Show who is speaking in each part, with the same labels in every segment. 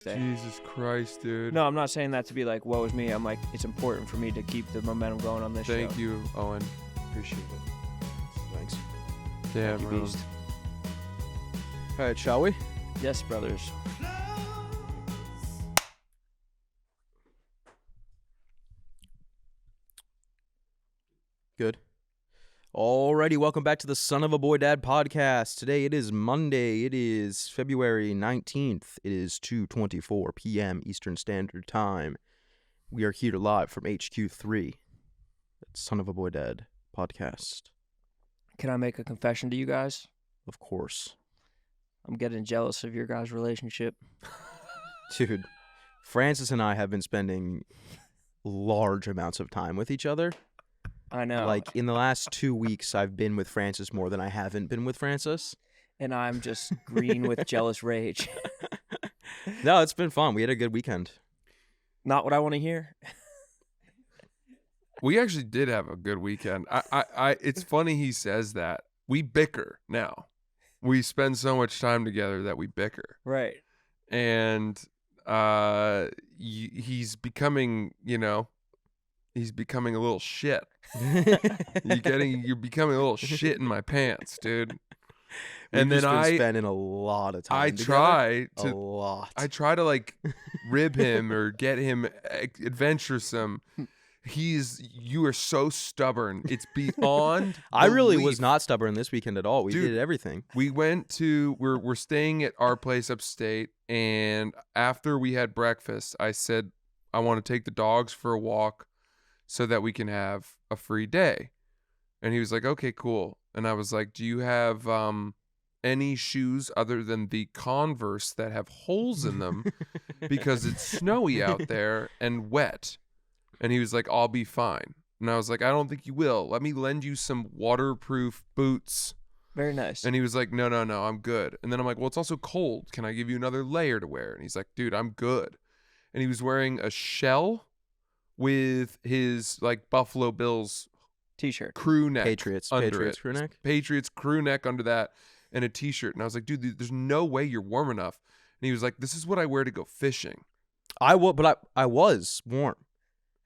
Speaker 1: Jesus Christ, dude.
Speaker 2: No, I'm not saying that to be like, woe is me. I'm like, it's important for me to keep the momentum going on this show.
Speaker 1: Thank you, Owen.
Speaker 3: Appreciate it. Thanks.
Speaker 1: Damn,
Speaker 2: Thank you,
Speaker 1: man.
Speaker 2: Beast.
Speaker 3: All right, shall we?
Speaker 2: Yes, brothers.
Speaker 3: Good. Alrighty, welcome back to the Son of a Boy Dad podcast. Today it is Monday. It is February 19th. It is 2:24 p.m. Eastern Standard Time. We are here live from HQ3. That's Son of a Boy Dad podcast.
Speaker 2: Can I make a confession to you guys?
Speaker 3: Of course.
Speaker 2: I'm getting jealous of your guys' relationship.
Speaker 3: Dude, Francis and I have been spending large amounts of time with each other.
Speaker 2: I know.
Speaker 3: Like, in the last 2 weeks, I've been with Francis more than I haven't been with Francis.
Speaker 2: And I'm just green with jealous rage.
Speaker 3: No, it's been fun. We had a good weekend.
Speaker 2: Not what I want to hear.
Speaker 1: We actually did have a good weekend. It's funny he says that. We bicker now. We spend so much time together that we bicker.
Speaker 2: Right.
Speaker 1: And he's becoming, he's becoming a little shit. You're becoming a little shit in my pants, dude.
Speaker 3: And then I spending a lot of time together.
Speaker 1: I try to like rib him or get him adventuresome. You are so stubborn. It's beyond
Speaker 3: I really
Speaker 1: belief.
Speaker 3: was not stubborn this weekend at all. We did everything.
Speaker 1: We're staying at our place upstate, and after we had breakfast, I said I want to take the dogs for a walk so that we can have a free day. And he was like, okay, cool. And I was like, do you have any shoes other than the Converse that have holes in them because it's snowy out there and wet? And he was like, I'll be fine. And I was like, I don't think you will. Let me lend you some waterproof boots.
Speaker 2: Very nice.
Speaker 1: And he was like, no, I'm good. And then I'm like, well, it's also cold. Can I give you another layer to wear? And he's like, dude, I'm good. And he was wearing a shell with his like Buffalo Bills
Speaker 2: T-shirt.
Speaker 1: crew neck.
Speaker 3: Patriots crew neck?
Speaker 1: Patriots crew neck under that and a T-shirt. And I was like, dude, there's no way you're warm enough. And he was like, this is what I wear to go fishing.
Speaker 3: I was warm.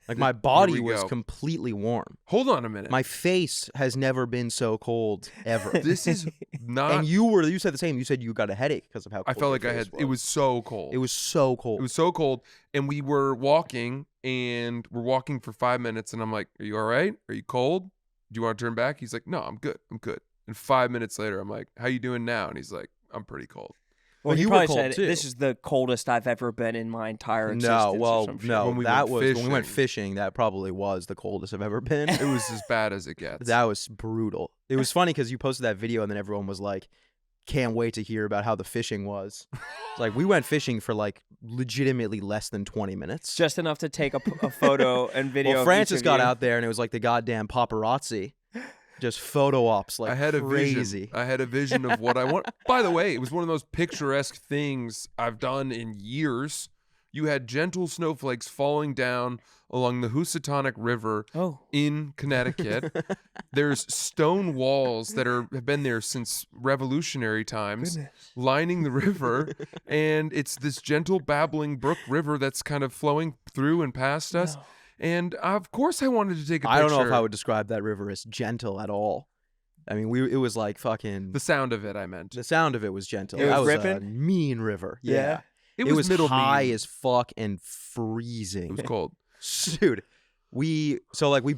Speaker 3: Like, my body was completely warm.
Speaker 1: Hold on a minute.
Speaker 3: My face has never been so cold ever.
Speaker 1: This is not.
Speaker 3: And you said the same. You said you got a headache because of how cold
Speaker 1: I felt like
Speaker 3: your
Speaker 1: I
Speaker 3: face
Speaker 1: had.
Speaker 3: was.
Speaker 1: It was so cold.
Speaker 3: It was so cold.
Speaker 1: It was so cold. And we were walking, and we're walking for 5 minutes, and I'm like, are you all right? Are you cold? Do you want to turn back? He's like, no, I'm good. And 5 minutes later, I'm like, how you doing now? And he's like, I'm pretty cold.
Speaker 2: Well,
Speaker 3: you
Speaker 2: probably
Speaker 3: were cold
Speaker 2: said,
Speaker 3: too.
Speaker 2: this is the coldest I've ever been in my entire existence.
Speaker 3: No.
Speaker 1: When we
Speaker 3: When we went
Speaker 1: fishing.
Speaker 3: fishing, that probably was the coldest I've ever been.
Speaker 1: It was as bad as it gets.
Speaker 3: That was brutal. It was funny because you posted that video and then everyone was like, can't wait to hear about how the fishing was. It's like, we went fishing for like legitimately less than 20 minutes.
Speaker 2: Just enough to take a photo and video.
Speaker 3: Well,
Speaker 2: of
Speaker 3: Francis
Speaker 2: each of
Speaker 3: got
Speaker 2: you.
Speaker 3: out there and it was like the goddamn paparazzi. Just photo ops like
Speaker 1: I had
Speaker 3: crazy.
Speaker 1: I had a vision of what I want. By the way, it was one of those picturesque things I've done in years. You had gentle snowflakes falling down along the Housatonic River in Connecticut. There's stone walls that have been there since Revolutionary times, lining the river, and it's this gentle babbling brook river that's kind of flowing through and past us. And of course I wanted to take a picture.
Speaker 3: I don't know if I would describe that river as gentle at all. I mean, it was like fucking...
Speaker 1: The sound of it, I meant.
Speaker 3: The sound of it was gentle.
Speaker 2: It was
Speaker 3: that was
Speaker 2: ripping?
Speaker 3: a mean river. Yeah.
Speaker 1: It
Speaker 3: was
Speaker 1: middle
Speaker 3: high
Speaker 1: mean.
Speaker 3: as fuck and freezing.
Speaker 1: It was cold.
Speaker 3: Dude, we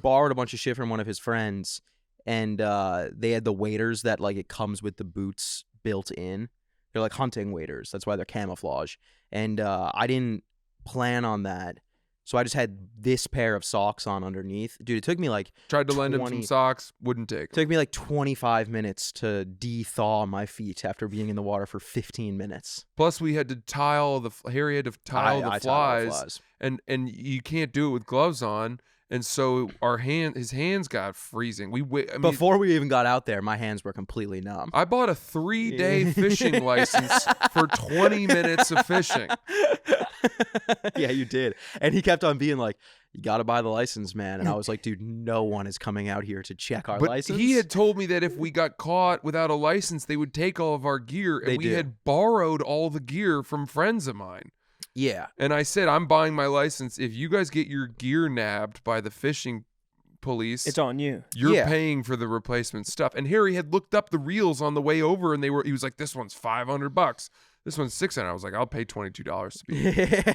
Speaker 3: borrowed a bunch of shit from one of his friends, and they had the waders that like it comes with the boots built in. They're like hunting waders. That's why they're camouflage. And I didn't plan on that. So I just had this pair of socks on underneath. Dude, it took me like
Speaker 1: Tried to lend him some socks, wouldn't take.
Speaker 3: It took me like 25 minutes to de-thaw my feet after being in the water for 15 minutes.
Speaker 1: Plus, we had to Harry had to tile the flies, and you can't do it with gloves on, and so his hands got freezing.
Speaker 3: Before we even got out there, my hands were completely numb.
Speaker 1: I bought a 3-day fishing license for 20 minutes of fishing.
Speaker 3: Yeah, you did. And he kept on being like, you got to buy the license, man. And I was like, dude, no one is coming out here to check our license.
Speaker 1: He had told me that if we got caught without a license, they would take all of our gear. And we had borrowed all the gear from friends of mine.
Speaker 3: Yeah.
Speaker 1: And I said, I'm buying my license. If you guys get your gear nabbed by the fishing police,
Speaker 2: It's on you.
Speaker 1: you're
Speaker 3: Yeah.
Speaker 1: paying for the replacement stuff. And Harry had looked up the reels on the way over, and he was like, this one's $500. This one's $600. I was like, I'll pay $22 to be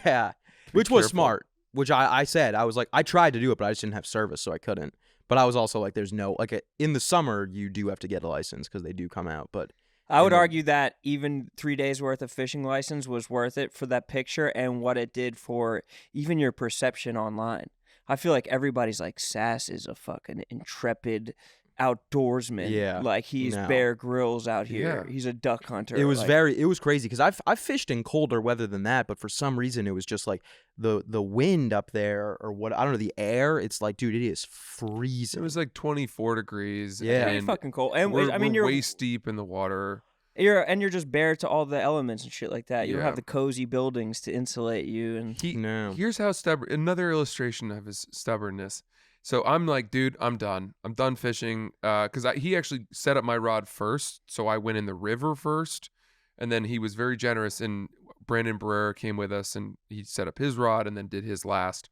Speaker 3: Yeah. Which was
Speaker 1: careful.
Speaker 3: smart. Which I said, I was like, I tried to do it, but I just didn't have service, so I couldn't. But I was also like, there's no, like, in the summer, you do have to get a license because they do come out. But
Speaker 2: I would
Speaker 3: And then-
Speaker 2: argue that even 3 days worth of fishing license was worth it for that picture and what it did for even your perception online. I feel like everybody's like, Sass is a fucking intrepid outdoorsman.
Speaker 3: Yeah.
Speaker 2: Like he's
Speaker 3: No.
Speaker 2: Bear Grylls out here.
Speaker 1: Yeah.
Speaker 2: He's a duck hunter.
Speaker 3: it was
Speaker 2: like,
Speaker 3: it was crazy because I've fished in colder weather than that, but for some reason it was just like the wind up there or what, I don't know, the air. It's like, dude, it is freezing.
Speaker 1: It was like 24 degrees.
Speaker 3: Yeah.
Speaker 2: pretty
Speaker 1: and
Speaker 2: fucking cold. And
Speaker 1: we're,
Speaker 2: I mean,
Speaker 1: we're
Speaker 2: you're
Speaker 1: waist deep in the water.
Speaker 2: you're just bare to all the elements and shit like that. You don't
Speaker 1: Yeah.
Speaker 2: have the cozy buildings to insulate you. And
Speaker 3: No.
Speaker 1: Here's how stubborn. Another illustration of his stubbornness. So I'm like, dude, I'm done. I'm done fishing. Because he actually set up my rod first, so I went in the river first, and then he was very generous. And Brandon Barrera came with us, and he set up his rod, and then did his last.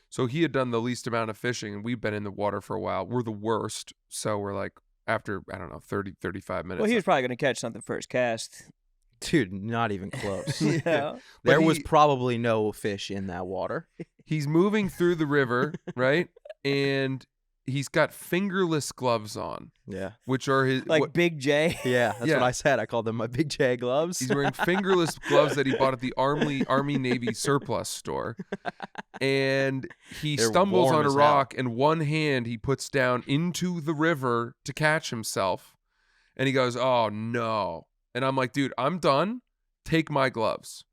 Speaker 1: So he had done the least amount of fishing, and we've been in the water for a while. We're the worst. So we're like, after, I don't know, 30, 35 minutes.
Speaker 2: well, he was probably going to catch something first cast.
Speaker 3: Dude, not even close.
Speaker 2: Yeah.
Speaker 1: But
Speaker 3: There was
Speaker 1: he-
Speaker 3: probably no fish in that water.
Speaker 1: He's moving through the river, right? And he's got fingerless gloves on,
Speaker 3: Yeah.
Speaker 1: which are his.
Speaker 2: Like
Speaker 1: what-
Speaker 2: Big J.
Speaker 3: Yeah, that's
Speaker 1: Yeah.
Speaker 3: what I said. I called them my Big J gloves.
Speaker 1: He's wearing fingerless gloves that he bought at the Army Navy surplus store. And he
Speaker 3: They're
Speaker 1: stumbles
Speaker 3: warm
Speaker 1: on a
Speaker 3: as hell.
Speaker 1: rock, and one hand he puts down into the river to catch himself. And he goes, "Oh no." And I'm like, "Dude, I'm done. Take my gloves."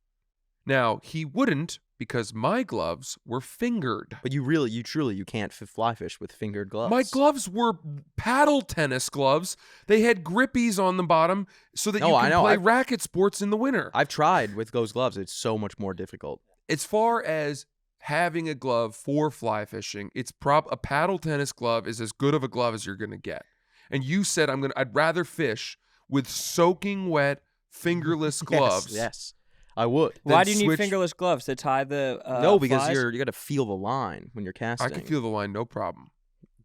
Speaker 1: Now, he wouldn't, because my gloves were fingered.
Speaker 3: But you truly can't fly fish with fingered gloves.
Speaker 1: My gloves were paddle tennis gloves. They had grippies on the bottom so that
Speaker 3: No,
Speaker 1: you
Speaker 3: I
Speaker 1: can
Speaker 3: know.
Speaker 1: play racket sports in the winter.
Speaker 3: I've tried with those gloves. It's so much more difficult.
Speaker 1: As far as having a glove for fly fishing, it's a paddle tennis glove is as good of a glove as you're gonna get. And you said I'd rather fish with soaking wet fingerless gloves.
Speaker 3: Yes, I would.
Speaker 2: Why
Speaker 1: then
Speaker 2: do you need
Speaker 1: switch-
Speaker 2: fingerless gloves to tie the
Speaker 3: No, because
Speaker 2: flies?
Speaker 3: you got to feel the line when you're casting.
Speaker 1: I can feel the line, no problem.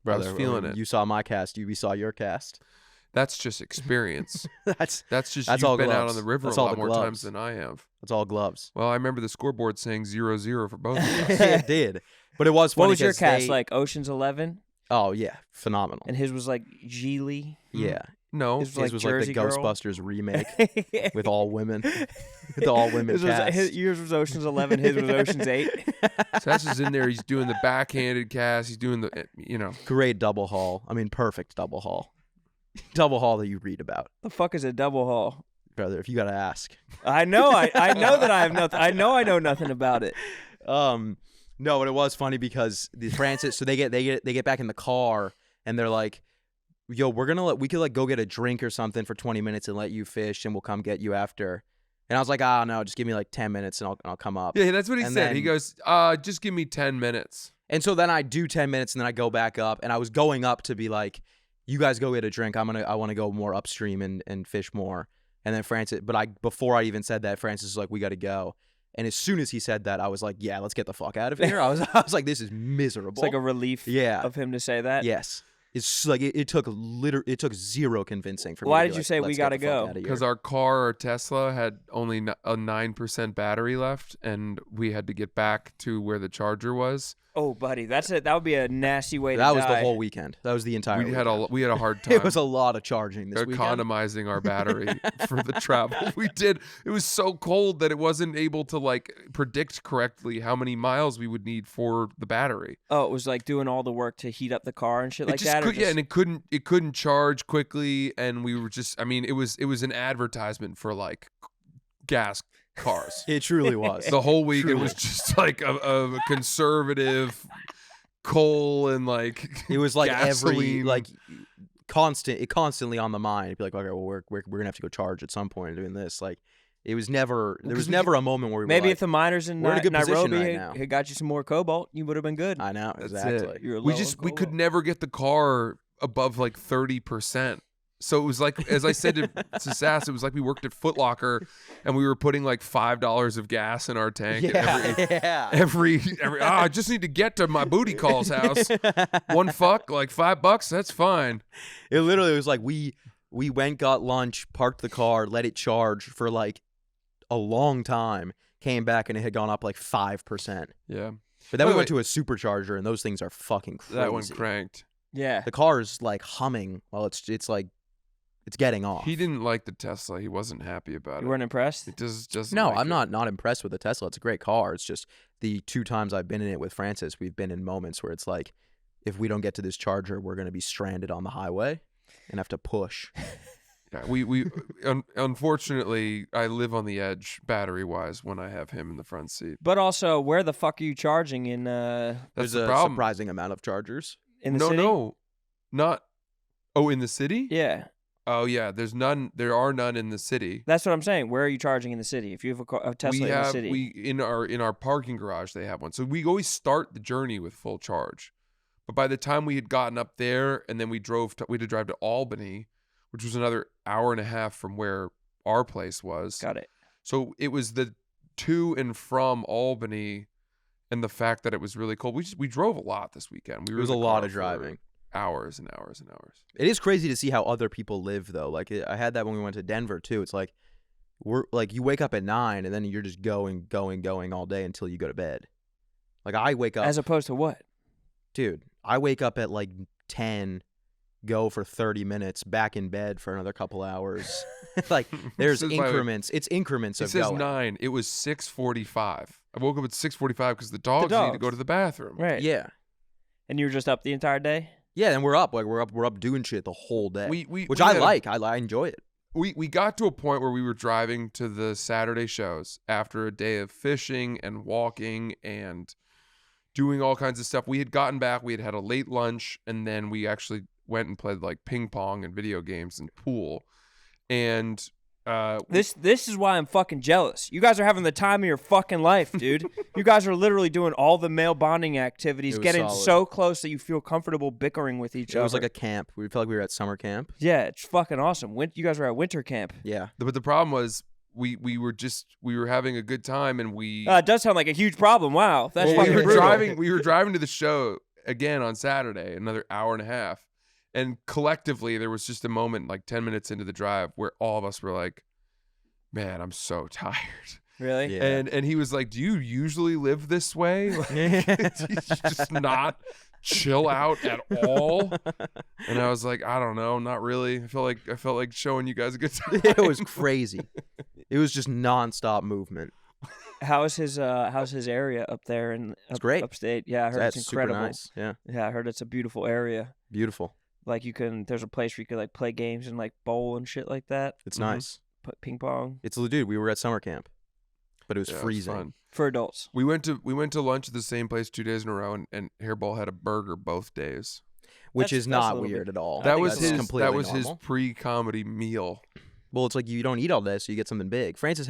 Speaker 3: Brother,
Speaker 1: I was feeling it.
Speaker 3: You saw my cast. We saw your cast.
Speaker 1: That's just experience.
Speaker 3: That's
Speaker 1: That's just
Speaker 3: That's
Speaker 1: you've
Speaker 3: all
Speaker 1: been out
Speaker 3: gloves.
Speaker 1: on the river
Speaker 3: That's
Speaker 1: a
Speaker 3: all
Speaker 1: lot
Speaker 3: the
Speaker 1: more
Speaker 3: gloves.
Speaker 1: times than I have.
Speaker 3: all gloves.
Speaker 1: Well, I remember the scoreboard saying 0-0 for both of us.
Speaker 3: It did, but it was funny.
Speaker 2: What was your
Speaker 3: 'cause
Speaker 2: cast
Speaker 3: they-
Speaker 2: like? Ocean's 11,
Speaker 3: Oh yeah, phenomenal.
Speaker 2: and his was like Geely.
Speaker 3: Yeah,
Speaker 1: No,
Speaker 2: His
Speaker 3: his
Speaker 2: like
Speaker 3: was like
Speaker 2: Jersey
Speaker 3: the
Speaker 2: Girl.
Speaker 3: Ghostbusters remake with all women, with the all women
Speaker 2: His was,
Speaker 3: cast.
Speaker 2: yours was Ocean's 11. His was Ocean's 8.
Speaker 1: Sass is in there. He's doing the backhanded cast. He's doing the,
Speaker 3: Great double haul. I mean, perfect double haul. Double haul that you read about,
Speaker 2: The fuck is a double haul?
Speaker 3: brother. If you got to ask.
Speaker 2: I know. I know that I have nothing. I know nothing about it.
Speaker 3: No, but it was funny because the Francis. So they get back in the car and they're like, "Yo, we could like go get a drink or something for 20 minutes and let you fish, and we'll come get you after." And I was like, "Oh no, just give me like 10 minutes and I'll come up."
Speaker 1: Yeah, that's what he
Speaker 3: And
Speaker 1: said. He
Speaker 3: then-
Speaker 1: goes, just give me 10 minutes.
Speaker 3: And so then I do 10 minutes and then I go back up, and I was going up to be like, "You guys go get a drink. I want to go more upstream and fish more." And then Francis, before I even said that, Francis was like, "We got to go." And as soon as he said that, I was like, "Yeah, let's get the fuck out of here." I was like, "This is miserable."
Speaker 2: It's like a relief
Speaker 3: Yeah.
Speaker 2: of him to say that.
Speaker 3: Yes. It's like it took zero convincing for me.
Speaker 2: Why
Speaker 3: to
Speaker 2: did
Speaker 3: be
Speaker 2: you
Speaker 3: like,
Speaker 2: say we
Speaker 3: "Let's get
Speaker 2: gotta
Speaker 3: the fuck
Speaker 2: go?"
Speaker 3: outta here."
Speaker 1: Because our car, our Tesla, had only a 9% battery left, and we had to get back to where the charger was.
Speaker 2: Oh, buddy, that's it. That would be a nasty way to
Speaker 3: that was
Speaker 2: die.
Speaker 3: the whole weekend. That was the entire.
Speaker 1: We had
Speaker 3: weekend.
Speaker 1: we had a hard time.
Speaker 3: It was a lot of charging this weekend.
Speaker 1: economizing our battery for the travel we did. It was so cold that it wasn't able to like predict correctly how many miles we would need for the battery.
Speaker 2: Oh, it was like doing all the work to heat up the car and shit like
Speaker 1: It just
Speaker 2: that. or
Speaker 1: could, yeah, and it couldn't charge quickly, and we were just. I mean, it was an advertisement for like gas cars.
Speaker 3: It truly was.
Speaker 1: The whole week it
Speaker 3: Truly.
Speaker 1: was just like a conservative coal and like
Speaker 3: It was like every
Speaker 1: gasoline.
Speaker 3: like constantly on the mind. It'd be like, okay, well, we're gonna have to go charge at some point doing this. Like, it was never there was
Speaker 1: 'cause we
Speaker 3: never a moment where we
Speaker 2: Maybe
Speaker 3: were
Speaker 2: if the miners in
Speaker 3: we're in a good position
Speaker 2: Nairobi
Speaker 3: right
Speaker 2: had,
Speaker 3: now.
Speaker 2: had got you some more cobalt, you would have been good.
Speaker 3: I know
Speaker 1: That's
Speaker 3: exactly.
Speaker 1: it.
Speaker 2: You're
Speaker 1: we
Speaker 2: low
Speaker 1: just
Speaker 2: on
Speaker 1: we could
Speaker 2: cobalt.
Speaker 1: never get the car above like 30%. So it was like, as I said to Sass, it was like we worked at Foot Locker and we were putting like $5 of gas in our tank. Every I just need to get to my booty call's house. One fuck, like $5, that's fine.
Speaker 3: It literally was like we went, got lunch, parked the car, let it charge for like a long time, came back and it had gone up like 5%.
Speaker 1: Yeah.
Speaker 3: But then
Speaker 1: By
Speaker 3: we
Speaker 1: the
Speaker 3: went to a supercharger and those things are fucking crazy.
Speaker 1: That one cranked.
Speaker 2: Yeah.
Speaker 3: The car's like humming while it's like it's getting off.
Speaker 1: He didn't like the Tesla. He wasn't happy about
Speaker 2: You
Speaker 1: it.
Speaker 2: weren't impressed?
Speaker 1: It just
Speaker 3: No,
Speaker 1: like
Speaker 3: I'm
Speaker 1: it.
Speaker 3: not impressed with the Tesla. It's a great car. It's just the 2 times I've been in it with Francis, we've been in moments where it's like, if we don't get to this charger, we're going to be stranded on the highway and have to push.
Speaker 1: Yeah, we unfortunately, I live on the edge battery-wise when I have him in the front seat.
Speaker 2: But also, where the fuck are you charging in
Speaker 1: That's
Speaker 3: There's
Speaker 1: the
Speaker 3: a
Speaker 1: problem.
Speaker 3: surprising amount of chargers.
Speaker 2: in the
Speaker 1: no,
Speaker 2: city?
Speaker 1: no, not. Oh, in the city?
Speaker 2: Yeah.
Speaker 1: Oh, yeah. There's none. There are none in the city.
Speaker 2: That's what I'm saying. Where are you charging in the city? If you have a Tesla in the city.
Speaker 1: In our parking garage they have one. So we always start the journey with full charge. But by the time we had gotten up there and then we had to drive to Albany, which was another hour and a half from where our place was.
Speaker 2: Got it.
Speaker 1: So it was the to and from Albany and the fact that it was really cold. We drove a lot this weekend. We
Speaker 3: It
Speaker 1: were
Speaker 3: was
Speaker 1: in
Speaker 3: a
Speaker 1: the
Speaker 3: lot
Speaker 1: car
Speaker 3: of
Speaker 1: for
Speaker 3: driving.
Speaker 1: Hours and hours and hours.
Speaker 3: It is crazy to see how other people live, though. Like, I had that when we went to Denver, too. It's like, you wake up at 9, and then you're just going all day until you go to bed. Like, I wake up...
Speaker 2: As opposed to what?
Speaker 3: Dude, I wake up at, like, 10, go for 30 minutes, back in bed for another couple hours. Like, there's
Speaker 1: This is my-
Speaker 3: increments. It's increments
Speaker 1: It
Speaker 3: of
Speaker 1: says
Speaker 3: going.
Speaker 1: 9. It was 6:45. I woke up at 6:45 because the dogs need to go
Speaker 2: dogs.
Speaker 1: to the bathroom.
Speaker 2: Right.
Speaker 3: Yeah.
Speaker 2: And you were just up the entire day?
Speaker 3: Yeah, and we're up. Like, we're up doing shit the whole day.
Speaker 1: We
Speaker 3: which
Speaker 1: we
Speaker 3: I
Speaker 1: had a-
Speaker 3: like. I enjoy it.
Speaker 1: We got to a point where we were driving to the Saturday shows after a day of fishing and walking and doing all kinds of stuff. We had gotten back, we had had a late lunch, and then we actually went and played like ping pong and video games and pool. And
Speaker 2: This is why I'm fucking jealous. You guys are having the time of your fucking life, dude. You guys are literally doing all the male bonding activities,
Speaker 3: It was
Speaker 2: getting
Speaker 3: solid.
Speaker 2: so close that you feel comfortable bickering with each
Speaker 3: It
Speaker 2: other.
Speaker 3: was like a camp. We felt like we were at summer camp.
Speaker 2: Yeah, it's fucking awesome. You guys were at winter camp.
Speaker 3: Yeah.
Speaker 1: but the problem was we were having a good time and we
Speaker 2: It does sound like a huge problem. Wow, that's
Speaker 1: Well,
Speaker 2: fucking brutal.
Speaker 1: we were driving to the show again on Saturday, another hour and a half. And collectively there was just a moment like 10 minutes into the drive where all of us were like, man, I'm so tired.
Speaker 2: Really?
Speaker 3: Yeah.
Speaker 1: And he was like, do you usually live this way? Like, you just not chill out at all? And I was like, I don't know, not really. I felt like showing you guys a good time.
Speaker 3: It was crazy. It was just nonstop movement.
Speaker 2: How's his area up there in
Speaker 3: great.
Speaker 2: upstate? Yeah, I heard
Speaker 3: That's
Speaker 2: it's
Speaker 3: super
Speaker 2: incredible.
Speaker 3: nice. Yeah.
Speaker 2: Yeah, I heard it's a beautiful area.
Speaker 3: Beautiful.
Speaker 2: Like there's a place where you could like play games and like bowl and shit like that.
Speaker 3: It's
Speaker 1: Mhm.
Speaker 3: nice.
Speaker 2: Ping pong
Speaker 3: It's dude. We were at summer camp, but it was
Speaker 1: Yeah, it was
Speaker 3: freezing.
Speaker 1: fun.
Speaker 2: for adults.
Speaker 1: We went to lunch at the same place 2 days in a row, and Hairball had a burger both days.
Speaker 3: Which
Speaker 2: That's
Speaker 3: is not
Speaker 2: a little
Speaker 3: weird
Speaker 2: bit-
Speaker 3: at all.
Speaker 2: I
Speaker 1: That
Speaker 2: think
Speaker 1: was
Speaker 2: that's
Speaker 1: his
Speaker 3: completely
Speaker 1: his
Speaker 3: normal.
Speaker 1: pre-comedy meal.
Speaker 3: Well, it's like you don't eat all day, so you get something big. Francis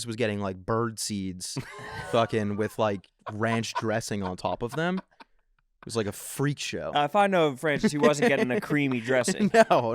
Speaker 3: was getting like bird seeds, fucking with like ranch dressing on top of them. It was like a freak show.
Speaker 2: If I know Francis, he wasn't getting a creamy dressing.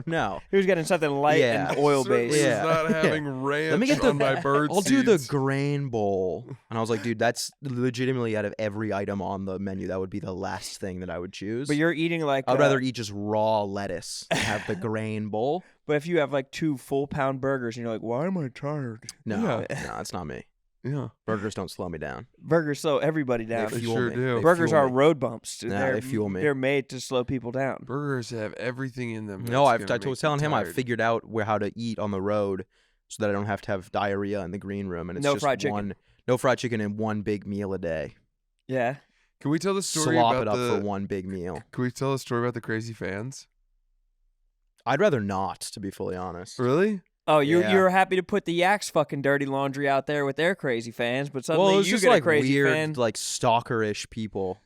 Speaker 3: No.
Speaker 2: He was getting something light
Speaker 3: Yeah.
Speaker 2: and oil
Speaker 1: Certainly
Speaker 2: based.
Speaker 3: Yeah.
Speaker 1: was not having ranch
Speaker 3: Let me get the-
Speaker 1: on my bird
Speaker 3: I'll do the
Speaker 1: seeds.
Speaker 3: grain bowl. And I was like, dude, that's legitimately out of every item on the menu, that would be the last thing that I would choose.
Speaker 2: But you're eating like
Speaker 3: I'd rather eat just raw lettuce and have the grain bowl.
Speaker 2: But if you have like 2 full-pound burgers and you're like, why am I tired?
Speaker 3: No,
Speaker 1: Yeah.
Speaker 3: no, it's not me.
Speaker 1: Yeah,
Speaker 3: Burgers don't slow me down.
Speaker 2: Burgers slow everybody down.
Speaker 3: They
Speaker 1: They
Speaker 3: fuel
Speaker 1: sure
Speaker 3: me.
Speaker 1: do.
Speaker 3: They
Speaker 2: Burgers
Speaker 3: fuel
Speaker 2: are
Speaker 3: me.
Speaker 2: road bumps.
Speaker 3: Nah, they fuel me.
Speaker 2: They're made to slow people down.
Speaker 1: burgers have everything in them.
Speaker 3: No,
Speaker 1: that's
Speaker 3: I
Speaker 1: gonna make
Speaker 3: was
Speaker 1: you
Speaker 3: telling him I
Speaker 1: tired.
Speaker 3: figured out how to eat on the road so that I don't have to have diarrhea in the green room, and it's
Speaker 2: No
Speaker 3: just
Speaker 2: fried chicken.
Speaker 3: no fried chicken and one big meal a day.
Speaker 2: Yeah.
Speaker 1: Can we tell the story
Speaker 3: Slop
Speaker 1: about
Speaker 3: it up
Speaker 1: the?
Speaker 3: for one big meal.
Speaker 1: Can we tell a story about the crazy fans?
Speaker 3: I'd rather not, to be fully honest.
Speaker 1: Really?
Speaker 2: Oh, you
Speaker 3: Yeah.
Speaker 2: you're happy to put the Yaks fucking dirty laundry out there with their crazy fans, but suddenly
Speaker 3: Well, it was
Speaker 2: you
Speaker 3: just
Speaker 2: get
Speaker 3: like
Speaker 2: a crazy
Speaker 3: weird,
Speaker 2: fan.
Speaker 3: like stalkerish people.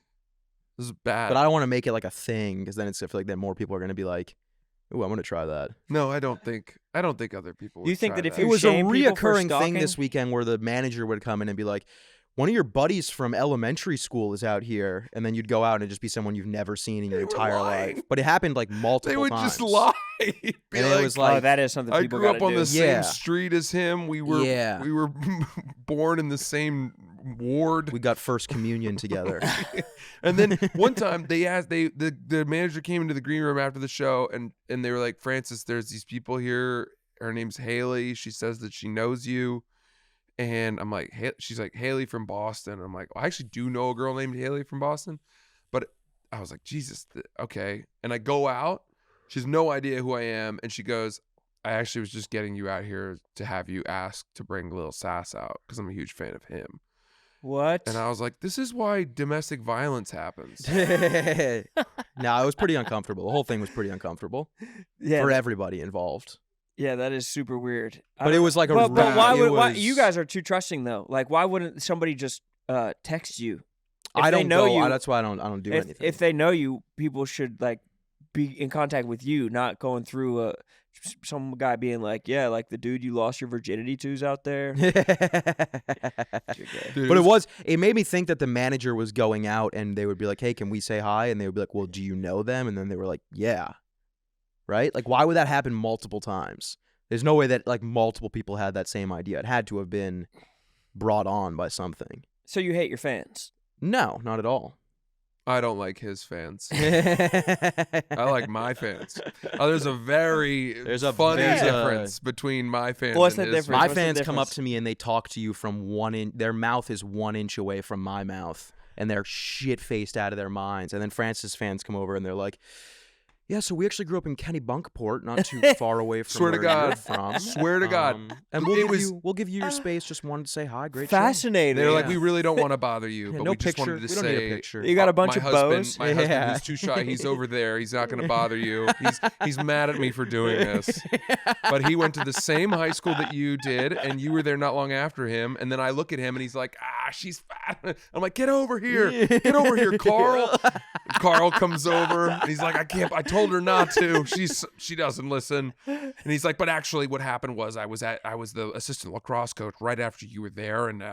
Speaker 1: This is bad.
Speaker 3: But I don't want to make it like a thing because then I feel like then more people are going to be like, "Ooh, I'm going to try that."
Speaker 1: No, I don't think other people.
Speaker 2: You
Speaker 1: would
Speaker 2: think
Speaker 1: try
Speaker 2: that if
Speaker 3: It
Speaker 2: you
Speaker 3: was a
Speaker 2: shame people for
Speaker 3: reoccurring thing
Speaker 2: stalking?
Speaker 3: this weekend where the manager would come in and be like, "One of your buddies from elementary school is out here," and then you'd go out and it'd just be someone you've never seen in your
Speaker 1: They were
Speaker 3: entire
Speaker 1: lying.
Speaker 3: life. But it happened like multiple
Speaker 1: they would
Speaker 3: times.
Speaker 1: just lie. He'd be
Speaker 3: And it was
Speaker 2: Oh,
Speaker 3: like,
Speaker 2: that is something
Speaker 1: I
Speaker 2: people
Speaker 1: grew up
Speaker 2: gotta
Speaker 1: on
Speaker 2: do.
Speaker 1: the same
Speaker 3: Yeah.
Speaker 1: street as him. We were
Speaker 3: Yeah.
Speaker 1: we were born in the same ward.
Speaker 3: we got first communion together.
Speaker 1: And then one time they asked the manager came into the green room after the show and they were like, Francis, there's these people here. Her name's Haley. She says that she knows you. And I'm like, she's like, Haley from Boston. I'm like, well, I actually do know a girl named Haley from Boston. But I was like, Jesus, okay. And I go out. She has no idea who I am. And she goes, I actually was just getting you out here to have you ask to bring Lil Sass out because I'm a huge fan of him.
Speaker 2: What?
Speaker 1: And I was like, this is why domestic violence happens.
Speaker 3: No, it was pretty uncomfortable. The whole thing was pretty uncomfortable
Speaker 2: yeah,
Speaker 3: for everybody involved.
Speaker 2: yeah, that is super weird. I
Speaker 3: But it
Speaker 2: don't-
Speaker 3: was like a
Speaker 2: But why
Speaker 3: it
Speaker 2: would why,
Speaker 3: was-
Speaker 2: you guys are too trusting though? Like, why wouldn't somebody just text you? If
Speaker 3: I
Speaker 2: they
Speaker 3: don't
Speaker 2: know
Speaker 3: go.
Speaker 2: you,
Speaker 3: That's why I don't do anything.
Speaker 2: if they know you, people should like be in contact with you, not going through some guy being like, yeah, like the dude you lost your virginity to's out there.
Speaker 3: But
Speaker 1: Dude,
Speaker 3: it made me think that the manager was going out and they would be like, hey, can we say hi? And they would be like, well, do you know them? And then they were like, yeah. Right? Like, why would that happen multiple times? There's no way that like multiple people had that same idea. It had to have been brought on by something.
Speaker 2: So you hate your fans?
Speaker 3: No, not at all.
Speaker 1: I don't like his fans. I like my fans. There's a funny
Speaker 3: there's a-
Speaker 1: difference between my fans
Speaker 2: What's
Speaker 1: and
Speaker 2: the
Speaker 1: his
Speaker 2: difference?
Speaker 3: My
Speaker 2: What's the
Speaker 3: fans come up
Speaker 2: difference?
Speaker 3: to me and they talk to you from 1 inch. Their mouth is 1 inch away from my mouth, and they're shit faced out of their minds. And then Francis fans come over and they're like, "Yeah, so we actually grew up in Kennebunkport, not too far away from
Speaker 1: Swear to
Speaker 3: where you're
Speaker 1: God.
Speaker 3: from.
Speaker 1: Swear to God.
Speaker 3: And
Speaker 1: It was-
Speaker 3: we'll give you your space. Just wanted to say hi. Great show."
Speaker 2: Fascinating.
Speaker 1: They're like,
Speaker 3: Yeah.
Speaker 1: we really don't want to bother you,
Speaker 3: Yeah,
Speaker 1: but
Speaker 3: no
Speaker 1: we just
Speaker 3: picture.
Speaker 1: wanted to
Speaker 3: We don't
Speaker 1: say,
Speaker 3: need a picture.
Speaker 2: You got a bunch
Speaker 1: my
Speaker 2: of
Speaker 1: husband,
Speaker 2: bows?
Speaker 1: My husband
Speaker 3: Yeah.
Speaker 1: who's too shy, he's over there. He's not going to bother you. He's mad at me for doing this. But he went to the same high school that you did, and you were there not long after him. And then I look at him, and he's like, she's fat. I'm like, get over here. Get over here, Carl. Carl comes over, and he's like, I told her not to. She doesn't listen. And he's like, but actually what happened was I was the assistant lacrosse coach right after you were there, and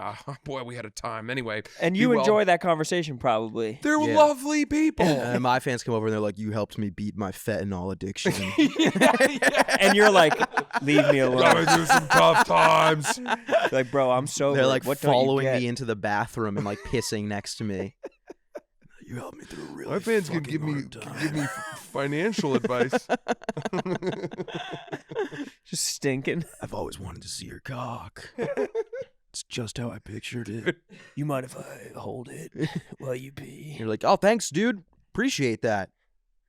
Speaker 1: boy, we had a time. Anyway,
Speaker 2: And
Speaker 1: be
Speaker 2: you
Speaker 1: well.
Speaker 2: enjoy that conversation probably.
Speaker 1: They're
Speaker 3: Yeah.
Speaker 1: lovely people.
Speaker 3: And my fans come over and they're like, "You helped me beat my fentanyl addiction."
Speaker 2: And you're like, leave me alone.
Speaker 1: Going through some tough times.
Speaker 2: Like, bro, I'm sober.
Speaker 3: They're like
Speaker 2: what don't you
Speaker 3: following
Speaker 2: get?
Speaker 3: me into the bathroom and like pissing next to me. You helped me through a really
Speaker 1: My fans can give me financial advice.
Speaker 2: Just stinking.
Speaker 3: I've always wanted to see your cock. It's just how I pictured it.
Speaker 2: You mind if I hold it while you pee?
Speaker 3: You're like, "Oh, thanks, dude. Appreciate that."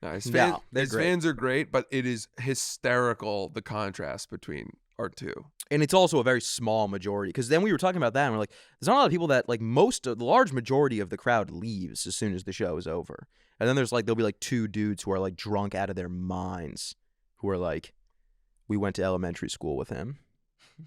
Speaker 1: No, his
Speaker 3: No, they're
Speaker 1: his
Speaker 3: great.
Speaker 1: fans are great, but it is hysterical the contrast between our two.
Speaker 3: And it's also a very small majority, because then we were talking about that and we're like, there's not a lot of people that like the large majority of the crowd leaves as soon as the show is over. And then there'll be like 2 dudes who are like drunk out of their minds who are like, we went to elementary school with him.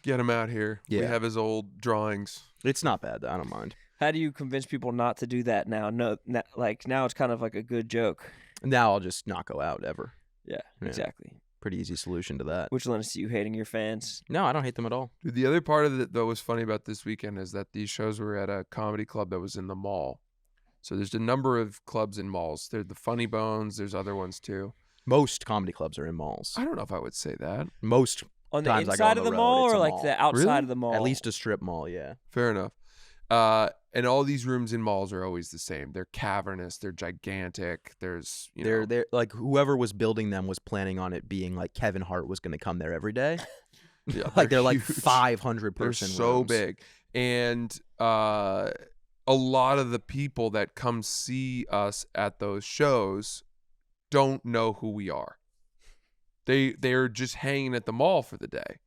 Speaker 1: Get him out here. We
Speaker 3: Yeah.
Speaker 1: have his old drawings.
Speaker 3: It's not bad. I don't mind.
Speaker 2: How do you convince people not to do that now? No, like now it's kind of like a good joke.
Speaker 3: Now I'll just not go out ever.
Speaker 2: Yeah,
Speaker 3: Yeah.
Speaker 2: exactly.
Speaker 3: Pretty easy solution to that.
Speaker 2: Which lends to you hating your fans.
Speaker 3: No, I don't hate them at all.
Speaker 1: Dude, the other part of it that was funny about this weekend is that these shows were at a comedy club that was in the mall. So there's a number of clubs in malls. There's the Funny Bones. There's other ones too.
Speaker 3: Most comedy clubs are in malls.
Speaker 1: I don't know if I would say that.
Speaker 3: Most,
Speaker 2: On the
Speaker 3: Times I go
Speaker 2: inside
Speaker 3: on
Speaker 2: of
Speaker 3: the
Speaker 2: the
Speaker 3: road,
Speaker 2: mall
Speaker 3: it's
Speaker 2: or
Speaker 3: a
Speaker 2: like
Speaker 3: mall.
Speaker 2: the outside
Speaker 1: Really?
Speaker 2: of the mall?
Speaker 3: at least a strip mall, yeah.
Speaker 1: Fair enough. And all these rooms in malls are always the same. They're cavernous. They're gigantic. There's,
Speaker 3: They're like, whoever was building them was planning on it being like Kevin Hart was going to come there every day.
Speaker 1: yeah,
Speaker 3: Like they're like
Speaker 1: huge.
Speaker 3: 500
Speaker 1: They're
Speaker 3: person
Speaker 1: so
Speaker 3: rooms.
Speaker 1: big. And a lot of the people that come see us at those shows don't know who we are. They're just hanging at the mall for the day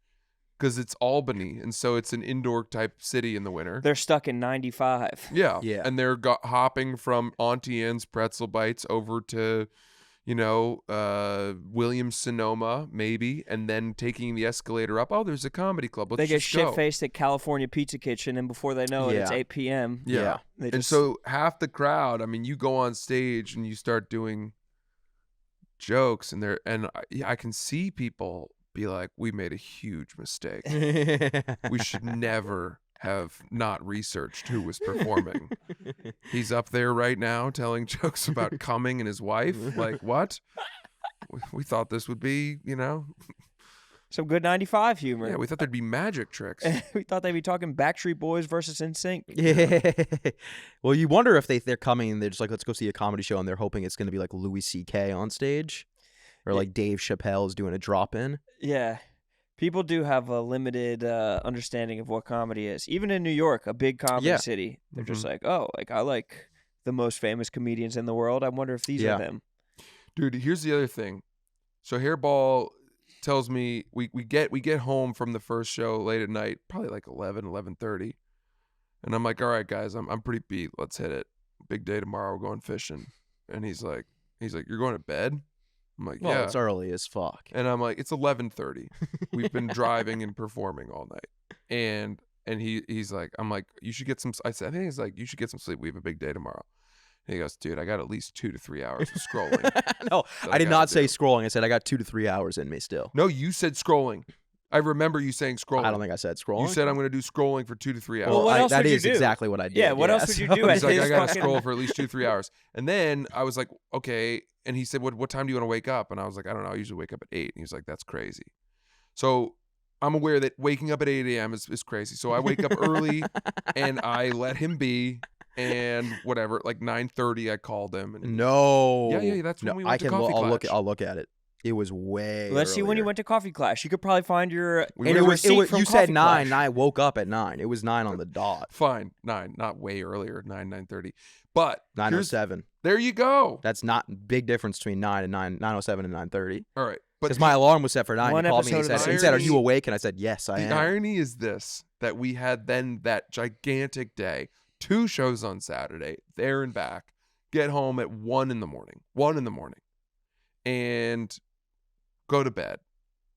Speaker 1: because it's Albany, and so it's an indoor type city in the winter.
Speaker 2: They're stuck in 95.
Speaker 1: Yeah.
Speaker 3: Yeah.
Speaker 1: And they're hopping from Auntie Anne's pretzel bites over to, Williams Sonoma, maybe, and then taking the escalator up. Oh, there's a comedy club. Let's
Speaker 2: They get
Speaker 1: just go.
Speaker 2: shit-faced at California Pizza Kitchen, and before they know it, it's
Speaker 3: Yeah.
Speaker 2: 8 p.m.
Speaker 1: Yeah.
Speaker 2: They
Speaker 1: And
Speaker 2: just,
Speaker 1: so half the crowd, I mean, you go on stage and you start doing jokes, and I can see people be like, we made a huge mistake. We should never have not researched who was performing. He's up there right now telling jokes about coming and his wife. Like, what? we thought this would be,
Speaker 2: Some good 95 humor.
Speaker 1: yeah, we thought there'd be magic tricks.
Speaker 2: We thought they'd be talking Backstreet Boys versus NSYNC.
Speaker 3: Yeah. Well, you wonder if they're coming and they're just like, let's go see a comedy show, and they're hoping it's going to be like Louis C.K. on stage, or like Dave Chappelle is doing a drop in.
Speaker 2: Yeah. People do have a limited understanding of what comedy is. Even in New York, a big comedy city, they're just like, oh, like I like the most famous comedians in the world. I wonder if these are them.
Speaker 1: Dude, here's the other thing. So Hairball tells me we get home from the first show late at night, probably like 11:30, and I'm like, all right guys, I'm pretty beat, let's hit it, big day tomorrow, we're going fishing. And he's like you're going to bed? I'm like,
Speaker 3: Well,
Speaker 1: yeah,
Speaker 3: it's early as fuck.
Speaker 1: and I'm like, it's 11:30, we've been driving and performing all night, and he's like, I'm like, you should get some, I think he's like, you should get some sleep, we have a big day tomorrow. And he goes, dude, I got at least 2 to 3 hours of scrolling.
Speaker 3: No, I did
Speaker 1: gotta
Speaker 3: not say
Speaker 1: do.
Speaker 3: scrolling. I said I got 2 to 3 hours in me still.
Speaker 1: No, you said scrolling. I remember you saying scrolling.
Speaker 3: I don't think I said scrolling.
Speaker 1: You said I'm going to do scrolling for 2 to 3 hours.
Speaker 2: Well, what else
Speaker 3: that
Speaker 2: would you
Speaker 3: is
Speaker 2: do?
Speaker 3: exactly what I did.
Speaker 2: Yeah, what else would you do at
Speaker 1: He's like,
Speaker 2: his
Speaker 1: I got to
Speaker 2: fucking-
Speaker 1: scroll for at least 2 to 3 hours. And then I was like, okay. And he said, what time do you want to wake up? And I was like, I don't know. I usually wake up at 8. And he was like, that's crazy. So I'm aware that waking up at 8 a.m. is crazy. So I wake up early and I let him be. And whatever, like 9:30, I called him. And
Speaker 3: No.
Speaker 1: Yeah, that's when
Speaker 3: no,
Speaker 1: we went to Coffee Clash.
Speaker 3: I'll look at it. It was way.
Speaker 2: Let's see when you
Speaker 3: earlier.
Speaker 2: went to Coffee Clash. You could probably find your
Speaker 3: And it was
Speaker 2: receipt from
Speaker 3: you said
Speaker 2: Coffee
Speaker 3: 9,
Speaker 2: Clash.
Speaker 3: and I woke up at 9. It was 9 on the dot.
Speaker 1: Fine, 9, not way earlier, 9:30. But here's-
Speaker 3: 9:07.
Speaker 1: there you go.
Speaker 3: That's not big difference between 9 and 9:07 and 9:30.
Speaker 1: All right. But
Speaker 3: Because my alarm was set for 9.
Speaker 2: One
Speaker 3: He called me and
Speaker 2: episode of
Speaker 3: he said, "Are
Speaker 1: The
Speaker 3: you awake?" And I said, "Yes, I
Speaker 1: the
Speaker 3: am."
Speaker 1: irony is this, that we had then that gigantic day, 2 shows on Saturday, there and back, get home at 1 in the morning, and go to bed.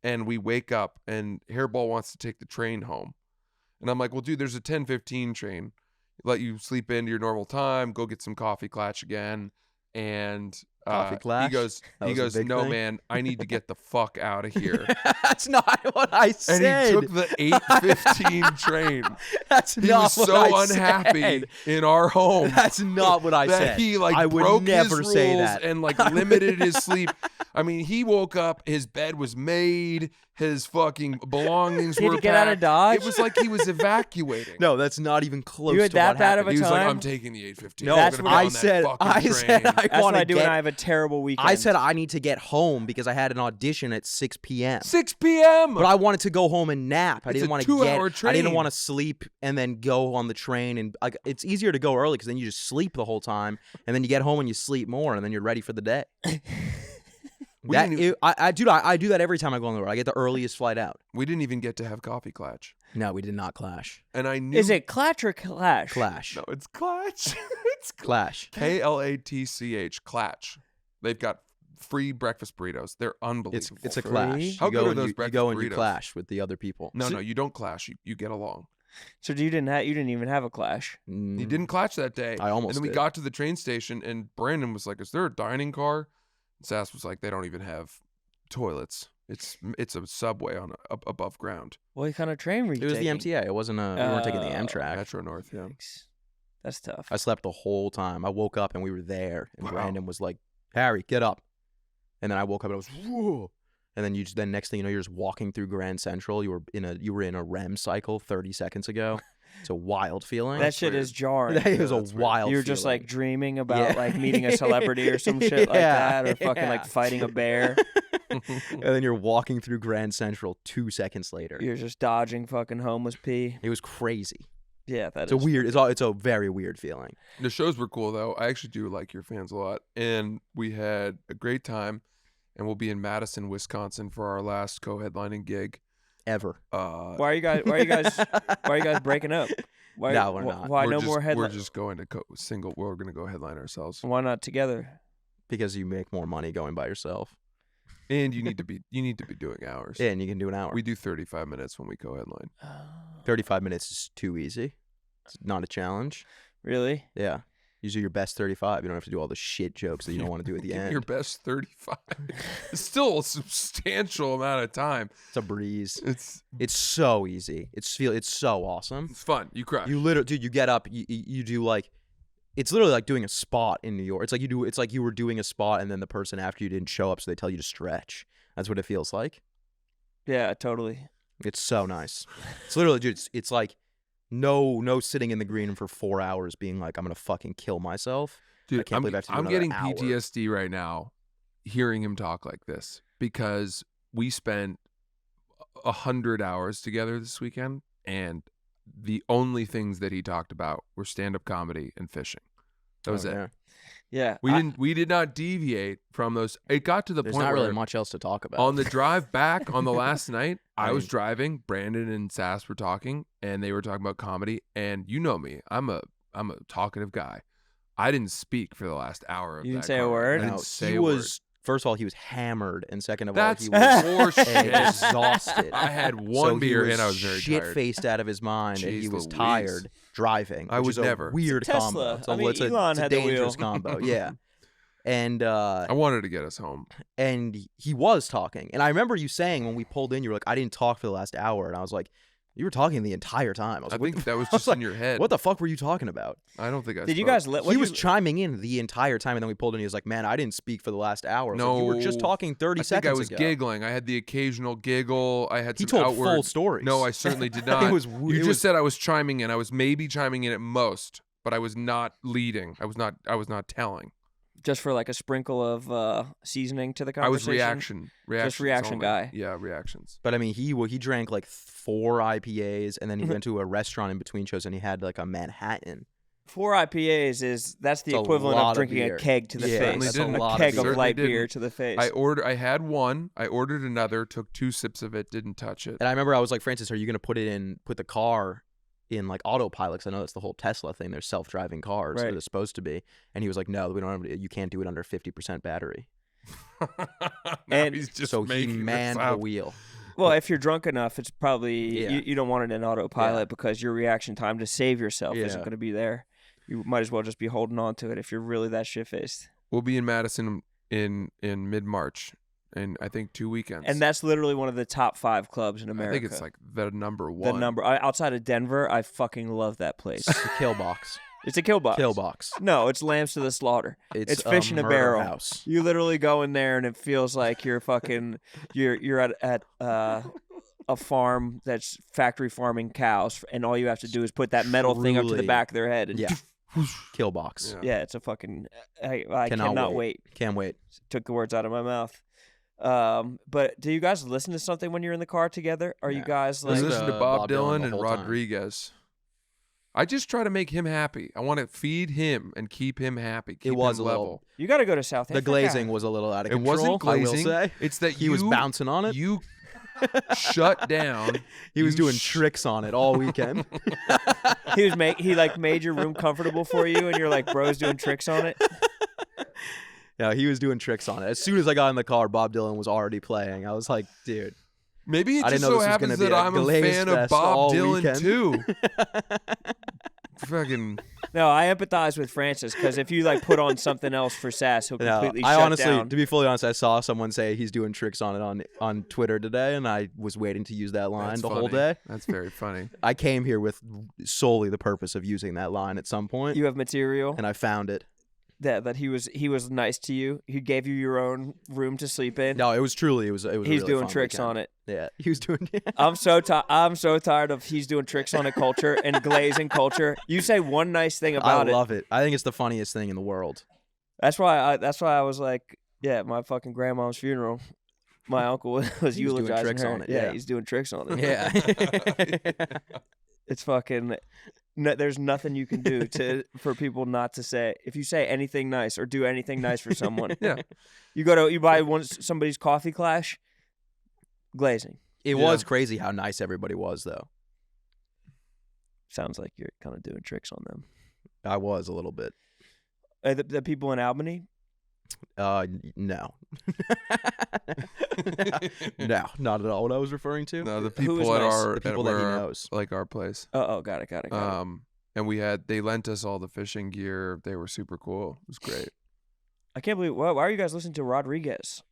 Speaker 1: And we wake up and Hairball wants to take the train home. And I'm like, well, dude, there's a 10:15 train. Let you sleep into your normal time, go get some Coffee Clash again. And
Speaker 3: Coffee Clash?
Speaker 1: he goes,
Speaker 3: That was a big
Speaker 1: no,
Speaker 3: thing?"
Speaker 1: man, I need to get the fuck out of here.
Speaker 3: That's not what I
Speaker 1: And
Speaker 3: said.
Speaker 1: he took the 8:15 train.
Speaker 3: That's
Speaker 1: He
Speaker 3: not
Speaker 1: was
Speaker 3: what
Speaker 1: so
Speaker 3: I
Speaker 1: unhappy
Speaker 3: said.
Speaker 1: in our home
Speaker 3: That's not what I
Speaker 1: that
Speaker 3: said.
Speaker 1: he like
Speaker 3: I would
Speaker 1: broke
Speaker 3: never
Speaker 1: his
Speaker 3: say
Speaker 1: rules
Speaker 3: that.
Speaker 1: and like limited his sleep. I mean, he woke up, his bed was made, his fucking belongings
Speaker 2: He had
Speaker 1: were
Speaker 2: to get out of
Speaker 1: packed.
Speaker 2: Dodge?
Speaker 1: It was like he was evacuating.
Speaker 3: No, that's not even close
Speaker 2: You had
Speaker 3: to
Speaker 2: that
Speaker 3: what
Speaker 2: bad of
Speaker 3: happened.
Speaker 2: a
Speaker 1: He was like,
Speaker 2: time?
Speaker 1: I'm taking the 8:15.
Speaker 3: No,
Speaker 1: I'm
Speaker 2: That's
Speaker 1: gonna
Speaker 2: what
Speaker 1: be
Speaker 3: I
Speaker 1: on that
Speaker 3: said.
Speaker 1: fucking
Speaker 3: I
Speaker 1: train.
Speaker 3: said I
Speaker 2: That's what
Speaker 3: want
Speaker 2: I
Speaker 3: to
Speaker 2: do
Speaker 3: get.
Speaker 2: when I have a terrible weekend.
Speaker 3: I said I need to get home because I had an audition at 6 p.m.
Speaker 1: 6 p.m.
Speaker 3: But I wanted to go home and nap. I
Speaker 1: It's
Speaker 3: didn't
Speaker 1: a
Speaker 3: want to get.
Speaker 1: 2-hour
Speaker 3: I didn't
Speaker 1: train.
Speaker 3: want to sleep and then go on the train. And like, it's easier to go early because then you just sleep the whole time, and then you get home and you sleep more, and then you're ready for the day.
Speaker 1: We didn't even-
Speaker 3: I do that every time I go on the road. I get the earliest flight out.
Speaker 1: we didn't even get to have Coffee Clash.
Speaker 3: No, we did not clash.
Speaker 1: And I knew
Speaker 2: Is it Clatch or Clash?
Speaker 3: Clash.
Speaker 1: No, it's Clatch. It's
Speaker 3: Clash.
Speaker 1: KLATCH, Clatch. They've got free breakfast burritos. They're unbelievable.
Speaker 3: It's a
Speaker 2: Free?
Speaker 3: clash.
Speaker 1: How
Speaker 3: you
Speaker 1: good
Speaker 3: go
Speaker 1: are
Speaker 3: and
Speaker 1: those
Speaker 3: you
Speaker 1: breakfast
Speaker 3: go and you
Speaker 1: burritos?
Speaker 3: clash with the other people.
Speaker 1: No, you don't clash. You get along.
Speaker 2: So you didn't even have a Clash.
Speaker 3: Mm,
Speaker 1: He didn't clash that day.
Speaker 3: I almost
Speaker 1: And then we
Speaker 3: did.
Speaker 1: got to the train station, and Brandon was like, "Is there a dining car?" And Sass was like, "They don't even have toilets. It's a subway on above ground."
Speaker 2: What kind of train were you
Speaker 3: It was the
Speaker 2: taking?
Speaker 3: MTA. It wasn't a. We weren't taking the
Speaker 2: Oh.
Speaker 3: Amtrak.
Speaker 1: Metro North, yeah.
Speaker 2: Yikes. That's tough.
Speaker 3: I slept the whole time. I woke up and we were there, and
Speaker 1: Wow.
Speaker 3: Brandon was like, "Harry, get up," and then I woke up and I was, "Whoa!" And then then next thing you know, you're just walking through Grand Central. You were in a REM cycle 30 seconds ago. It's a wild feeling.
Speaker 2: That shit is jarring.
Speaker 3: That was a
Speaker 1: that's weird.
Speaker 3: wild.
Speaker 2: You were just
Speaker 3: feeling.
Speaker 2: like dreaming about
Speaker 3: Yeah.
Speaker 2: like meeting a celebrity or some shit like
Speaker 3: Yeah,
Speaker 2: that, or fucking like
Speaker 3: yeah.
Speaker 2: fighting a bear.
Speaker 3: and then you're walking through Grand Central 2 seconds later.
Speaker 2: You're just dodging fucking homeless pee.
Speaker 3: It was crazy.
Speaker 2: Yeah,
Speaker 3: It's a weird. It's a very weird feeling.
Speaker 1: The shows were cool though. I actually do like your fans a lot, and we had a great time. And we'll be in Madison, Wisconsin for our last co-headlining gig.
Speaker 3: Ever.
Speaker 2: Why are you guys breaking up? Why,
Speaker 3: No, we're not.
Speaker 2: Why
Speaker 1: we're
Speaker 2: no
Speaker 1: just,
Speaker 2: more
Speaker 1: We're
Speaker 2: headline?
Speaker 1: just going to single. We're going to go headline ourselves.
Speaker 2: Why not together?
Speaker 3: Because you make more money going by yourself.
Speaker 1: And you need to be doing hours.
Speaker 3: Yeah, and you can do an hour.
Speaker 1: We do 35 minutes when we co-headline.
Speaker 3: 35 minutes is too easy. It's not a challenge.
Speaker 2: Really?
Speaker 3: Yeah. You do your best 35. You don't have to do all the shit jokes that you don't want to do at the
Speaker 1: Give me
Speaker 3: end.
Speaker 1: your best 35. It's still a substantial amount of time.
Speaker 3: It's a breeze.
Speaker 1: It's
Speaker 3: It's so easy. It's so awesome.
Speaker 1: fun. You crush.
Speaker 3: You literally, dude, you get up, you do like it's literally like doing a spot in New York. It's like you were doing a spot and then the person after you didn't show up, so they tell you to stretch. That's what it feels like.
Speaker 2: Yeah, totally.
Speaker 3: It's so nice. It's literally, dude, it's like no sitting in the green room for 4 hours being like, I'm gonna fucking kill myself.
Speaker 1: Dude,
Speaker 3: I can't believe I have to do
Speaker 1: I'm
Speaker 3: another
Speaker 1: getting
Speaker 3: hour.
Speaker 1: PTSD right now hearing him talk like this because we spent 100 hours together this weekend, and the only things that he talked about were stand-up comedy and fishing. That was it.
Speaker 3: Yeah.
Speaker 2: Yeah.
Speaker 1: We did not deviate from those. It got to the
Speaker 3: There's
Speaker 1: point
Speaker 3: not
Speaker 1: where
Speaker 3: really much else to talk about.
Speaker 1: on the drive back on the last night, I was
Speaker 3: Right.
Speaker 1: driving. Brandon and Sass were talking, and they were talking about comedy. And you know me, I'm a talkative guy. I didn't speak for the last hour of
Speaker 2: You didn't
Speaker 1: that
Speaker 2: say a
Speaker 1: car ride.
Speaker 2: word?
Speaker 1: I didn't
Speaker 3: No,
Speaker 1: say
Speaker 3: he
Speaker 1: a
Speaker 3: was first of all, he was hammered, and second of
Speaker 1: That's
Speaker 3: all, he was
Speaker 1: horseshit.
Speaker 3: exhausted.
Speaker 1: I had one
Speaker 3: So
Speaker 1: beer
Speaker 3: he
Speaker 1: and I was very
Speaker 3: shit
Speaker 1: tired.
Speaker 3: faced out of his mind, and he
Speaker 1: Jeez
Speaker 3: was
Speaker 1: Louise.
Speaker 3: tired driving.
Speaker 1: I
Speaker 3: which
Speaker 1: would
Speaker 3: is a
Speaker 1: never.
Speaker 3: weird
Speaker 2: It's a Tesla.
Speaker 3: combo. It's a,
Speaker 2: I mean,
Speaker 3: it's a,
Speaker 2: Elon
Speaker 3: it's a
Speaker 2: had the
Speaker 3: dangerous
Speaker 2: wheel.
Speaker 3: combo. Yeah, and
Speaker 1: I wanted to get us home.
Speaker 3: and he was talking, and I remember you saying when we pulled in, you were like, "I didn't talk for the last hour," and I was like, "You were talking the entire time." I was
Speaker 1: I
Speaker 3: like, what
Speaker 1: think
Speaker 3: the
Speaker 1: that was
Speaker 3: I was
Speaker 1: just
Speaker 3: like,
Speaker 1: in your head.
Speaker 3: What the fuck were you talking about?
Speaker 1: I don't think I
Speaker 2: Did you
Speaker 1: spoke.
Speaker 2: guys let?
Speaker 3: He was chiming in the entire time, and then we pulled in. He was like, "Man, I didn't speak for the last hour." I was like, you were just
Speaker 1: No,
Speaker 3: talking 30
Speaker 1: I think
Speaker 3: seconds
Speaker 1: I was
Speaker 3: ago.
Speaker 1: giggling. I had the occasional giggle. I had
Speaker 3: He
Speaker 1: some
Speaker 3: told
Speaker 1: outward.
Speaker 3: full stories.
Speaker 1: No, I certainly did not.
Speaker 3: It was.
Speaker 1: You
Speaker 3: it
Speaker 1: just
Speaker 3: was,
Speaker 1: said I was chiming in. I was maybe chiming in at most, but I was not leading. I was not telling.
Speaker 2: just for like a sprinkle of seasoning to the
Speaker 1: I was
Speaker 2: conversation.
Speaker 1: reactions
Speaker 2: reaction
Speaker 1: only.
Speaker 2: guy.
Speaker 1: Yeah, reactions.
Speaker 3: But I mean, he drank like 4 IPAs, and then he went to a restaurant in between shows, and he had like a Manhattan.
Speaker 2: 4 IPAs that's the
Speaker 3: It's a
Speaker 2: equivalent
Speaker 3: lot
Speaker 2: of
Speaker 3: of
Speaker 2: drinking a
Speaker 3: beer.
Speaker 2: keg to the
Speaker 3: Yeah,
Speaker 2: face.
Speaker 1: that's a
Speaker 2: A
Speaker 3: lot of
Speaker 2: keg
Speaker 3: beer.
Speaker 2: of light
Speaker 1: Certainly
Speaker 2: beer
Speaker 1: didn't.
Speaker 2: to the face.
Speaker 1: I had one. I ordered another. Took 2 sips of it. Didn't touch it.
Speaker 3: And I remember I was like, Francis, are you gonna put the car in like autopilot? 'Cause I know that's the whole Tesla thing. They're self-driving cars.
Speaker 2: Right.
Speaker 3: They're supposed to be. And he was like, no, we don't. You can't do it under 50% battery.
Speaker 1: Now
Speaker 2: And
Speaker 1: he's just
Speaker 3: So he
Speaker 1: making
Speaker 3: manned
Speaker 1: this
Speaker 3: the
Speaker 1: up.
Speaker 3: wheel.
Speaker 2: Well, if you're drunk enough, it's probably
Speaker 3: Yeah.
Speaker 2: you don't want it in autopilot
Speaker 3: Yeah.
Speaker 2: because your reaction time to save yourself isn't
Speaker 3: Yeah.
Speaker 2: going to be there. You might as well just be holding on to it if you're really that shit faced.
Speaker 1: We'll be in Madison in mid-March, in I think 2 weekends.
Speaker 2: And that's literally one of the top 5 clubs in
Speaker 1: I
Speaker 2: America.
Speaker 1: think it's like the number
Speaker 2: the
Speaker 1: one.
Speaker 2: number outside of Denver. I fucking love that place.
Speaker 3: It's a kill box.
Speaker 2: It's a kill box.
Speaker 3: Kill box.
Speaker 2: No, it's lambs to the slaughter. It's fish in a
Speaker 3: murder
Speaker 2: barrel.
Speaker 3: house.
Speaker 2: You literally go in there and it feels like you're fucking you're at a farm that's factory farming cows, and all you have to do is put that metal thing up to the
Speaker 3: Truly.
Speaker 2: back of their head. And
Speaker 3: Yeah. Kill box.
Speaker 1: Yeah.
Speaker 2: yeah, it's a fucking. I
Speaker 3: Cannot
Speaker 2: cannot
Speaker 3: wait.
Speaker 2: wait.
Speaker 3: Can't wait.
Speaker 2: Took the words out of my mouth. But do you guys listen to something when you're in the car together? Are you
Speaker 3: Yeah.
Speaker 2: guys
Speaker 1: I
Speaker 2: like?
Speaker 1: listen to
Speaker 3: Bob
Speaker 1: Bob
Speaker 3: Dylan
Speaker 1: Dylan
Speaker 3: the
Speaker 1: and
Speaker 3: whole time.
Speaker 1: Rodriguez. I just try to make him happy. I want to feed him and keep him happy. Keep
Speaker 3: was
Speaker 1: him
Speaker 3: a little-
Speaker 1: level.
Speaker 2: You got to go to South
Speaker 3: The
Speaker 2: Africa.
Speaker 3: glazing was a little out of
Speaker 1: It
Speaker 3: control.
Speaker 1: wasn't glazing.
Speaker 3: I will say.
Speaker 1: It's that
Speaker 3: He was bouncing on it.
Speaker 1: You shut down.
Speaker 3: He was
Speaker 1: You
Speaker 3: doing
Speaker 1: sh-
Speaker 3: tricks on it all weekend.
Speaker 2: He made your room comfortable for you, and you're like, bro's doing tricks on it.
Speaker 3: Yeah, he was doing tricks on it. As soon as I got in the car, Bob Dylan was already playing. I was like, dude.
Speaker 1: Maybe it
Speaker 3: I
Speaker 1: just
Speaker 3: didn't know
Speaker 1: so
Speaker 3: this was
Speaker 1: happens
Speaker 3: gonna be
Speaker 1: that
Speaker 3: a
Speaker 1: I'm a
Speaker 3: glaze
Speaker 1: fan of
Speaker 3: fest
Speaker 1: Bob
Speaker 3: all
Speaker 1: Dylan
Speaker 3: weekend.
Speaker 1: too. Fucking
Speaker 2: No, I empathize with Francis because if you like put on something else for Sass, he'll
Speaker 3: No,
Speaker 2: completely
Speaker 3: I
Speaker 2: shut
Speaker 3: honestly,
Speaker 2: down.
Speaker 3: to be fully honest, I saw someone say he's doing tricks on it on Twitter today, and I was waiting to use that line
Speaker 1: that's
Speaker 3: the whole
Speaker 1: funny.
Speaker 3: day.
Speaker 1: That's very funny.
Speaker 3: I came here with solely the purpose of using that line at some point,
Speaker 2: You have material
Speaker 3: and I found it.
Speaker 2: that he was nice to you. He gave you your own room to sleep in.
Speaker 3: No, it was truly, it was.
Speaker 2: He's
Speaker 3: really
Speaker 2: doing
Speaker 3: fun
Speaker 2: tricks
Speaker 3: weekend.
Speaker 2: on it.
Speaker 3: Yeah, he was doing.
Speaker 2: I'm so tired of he's doing tricks on it culture and glazing culture. You say one nice thing
Speaker 3: I
Speaker 2: about it.
Speaker 3: love it. I think it's the funniest thing in the world.
Speaker 2: That's why I was like, yeah, my fucking grandma's funeral. My uncle was
Speaker 3: He was doing
Speaker 2: eulogizing
Speaker 3: tricks
Speaker 2: her.
Speaker 3: on it,
Speaker 2: Yeah,
Speaker 3: yeah.
Speaker 2: he's doing tricks on it.
Speaker 3: Yeah.
Speaker 2: It's fucking. No, there's nothing you can do for people not to say. If you say anything nice or do anything nice for someone,
Speaker 1: Yeah.
Speaker 2: you buy somebody's coffee clash, glazing.
Speaker 3: It
Speaker 1: Yeah.
Speaker 3: was crazy how nice everybody was, though.
Speaker 2: Sounds like you're kind of doing tricks on them.
Speaker 3: I was a little bit.
Speaker 2: The people in Albany.
Speaker 3: No. No, not at all. What I was referring to.
Speaker 1: No, the
Speaker 2: Who was
Speaker 1: people at
Speaker 2: nice?
Speaker 1: our
Speaker 3: The people
Speaker 1: at
Speaker 3: that he
Speaker 1: where our-
Speaker 3: knows.
Speaker 1: like our place.
Speaker 2: Oh, got it.
Speaker 1: And they lent us all the fishing gear. They were super cool. It was great.
Speaker 2: I can't believe. Why are you guys listening to Rodriguez?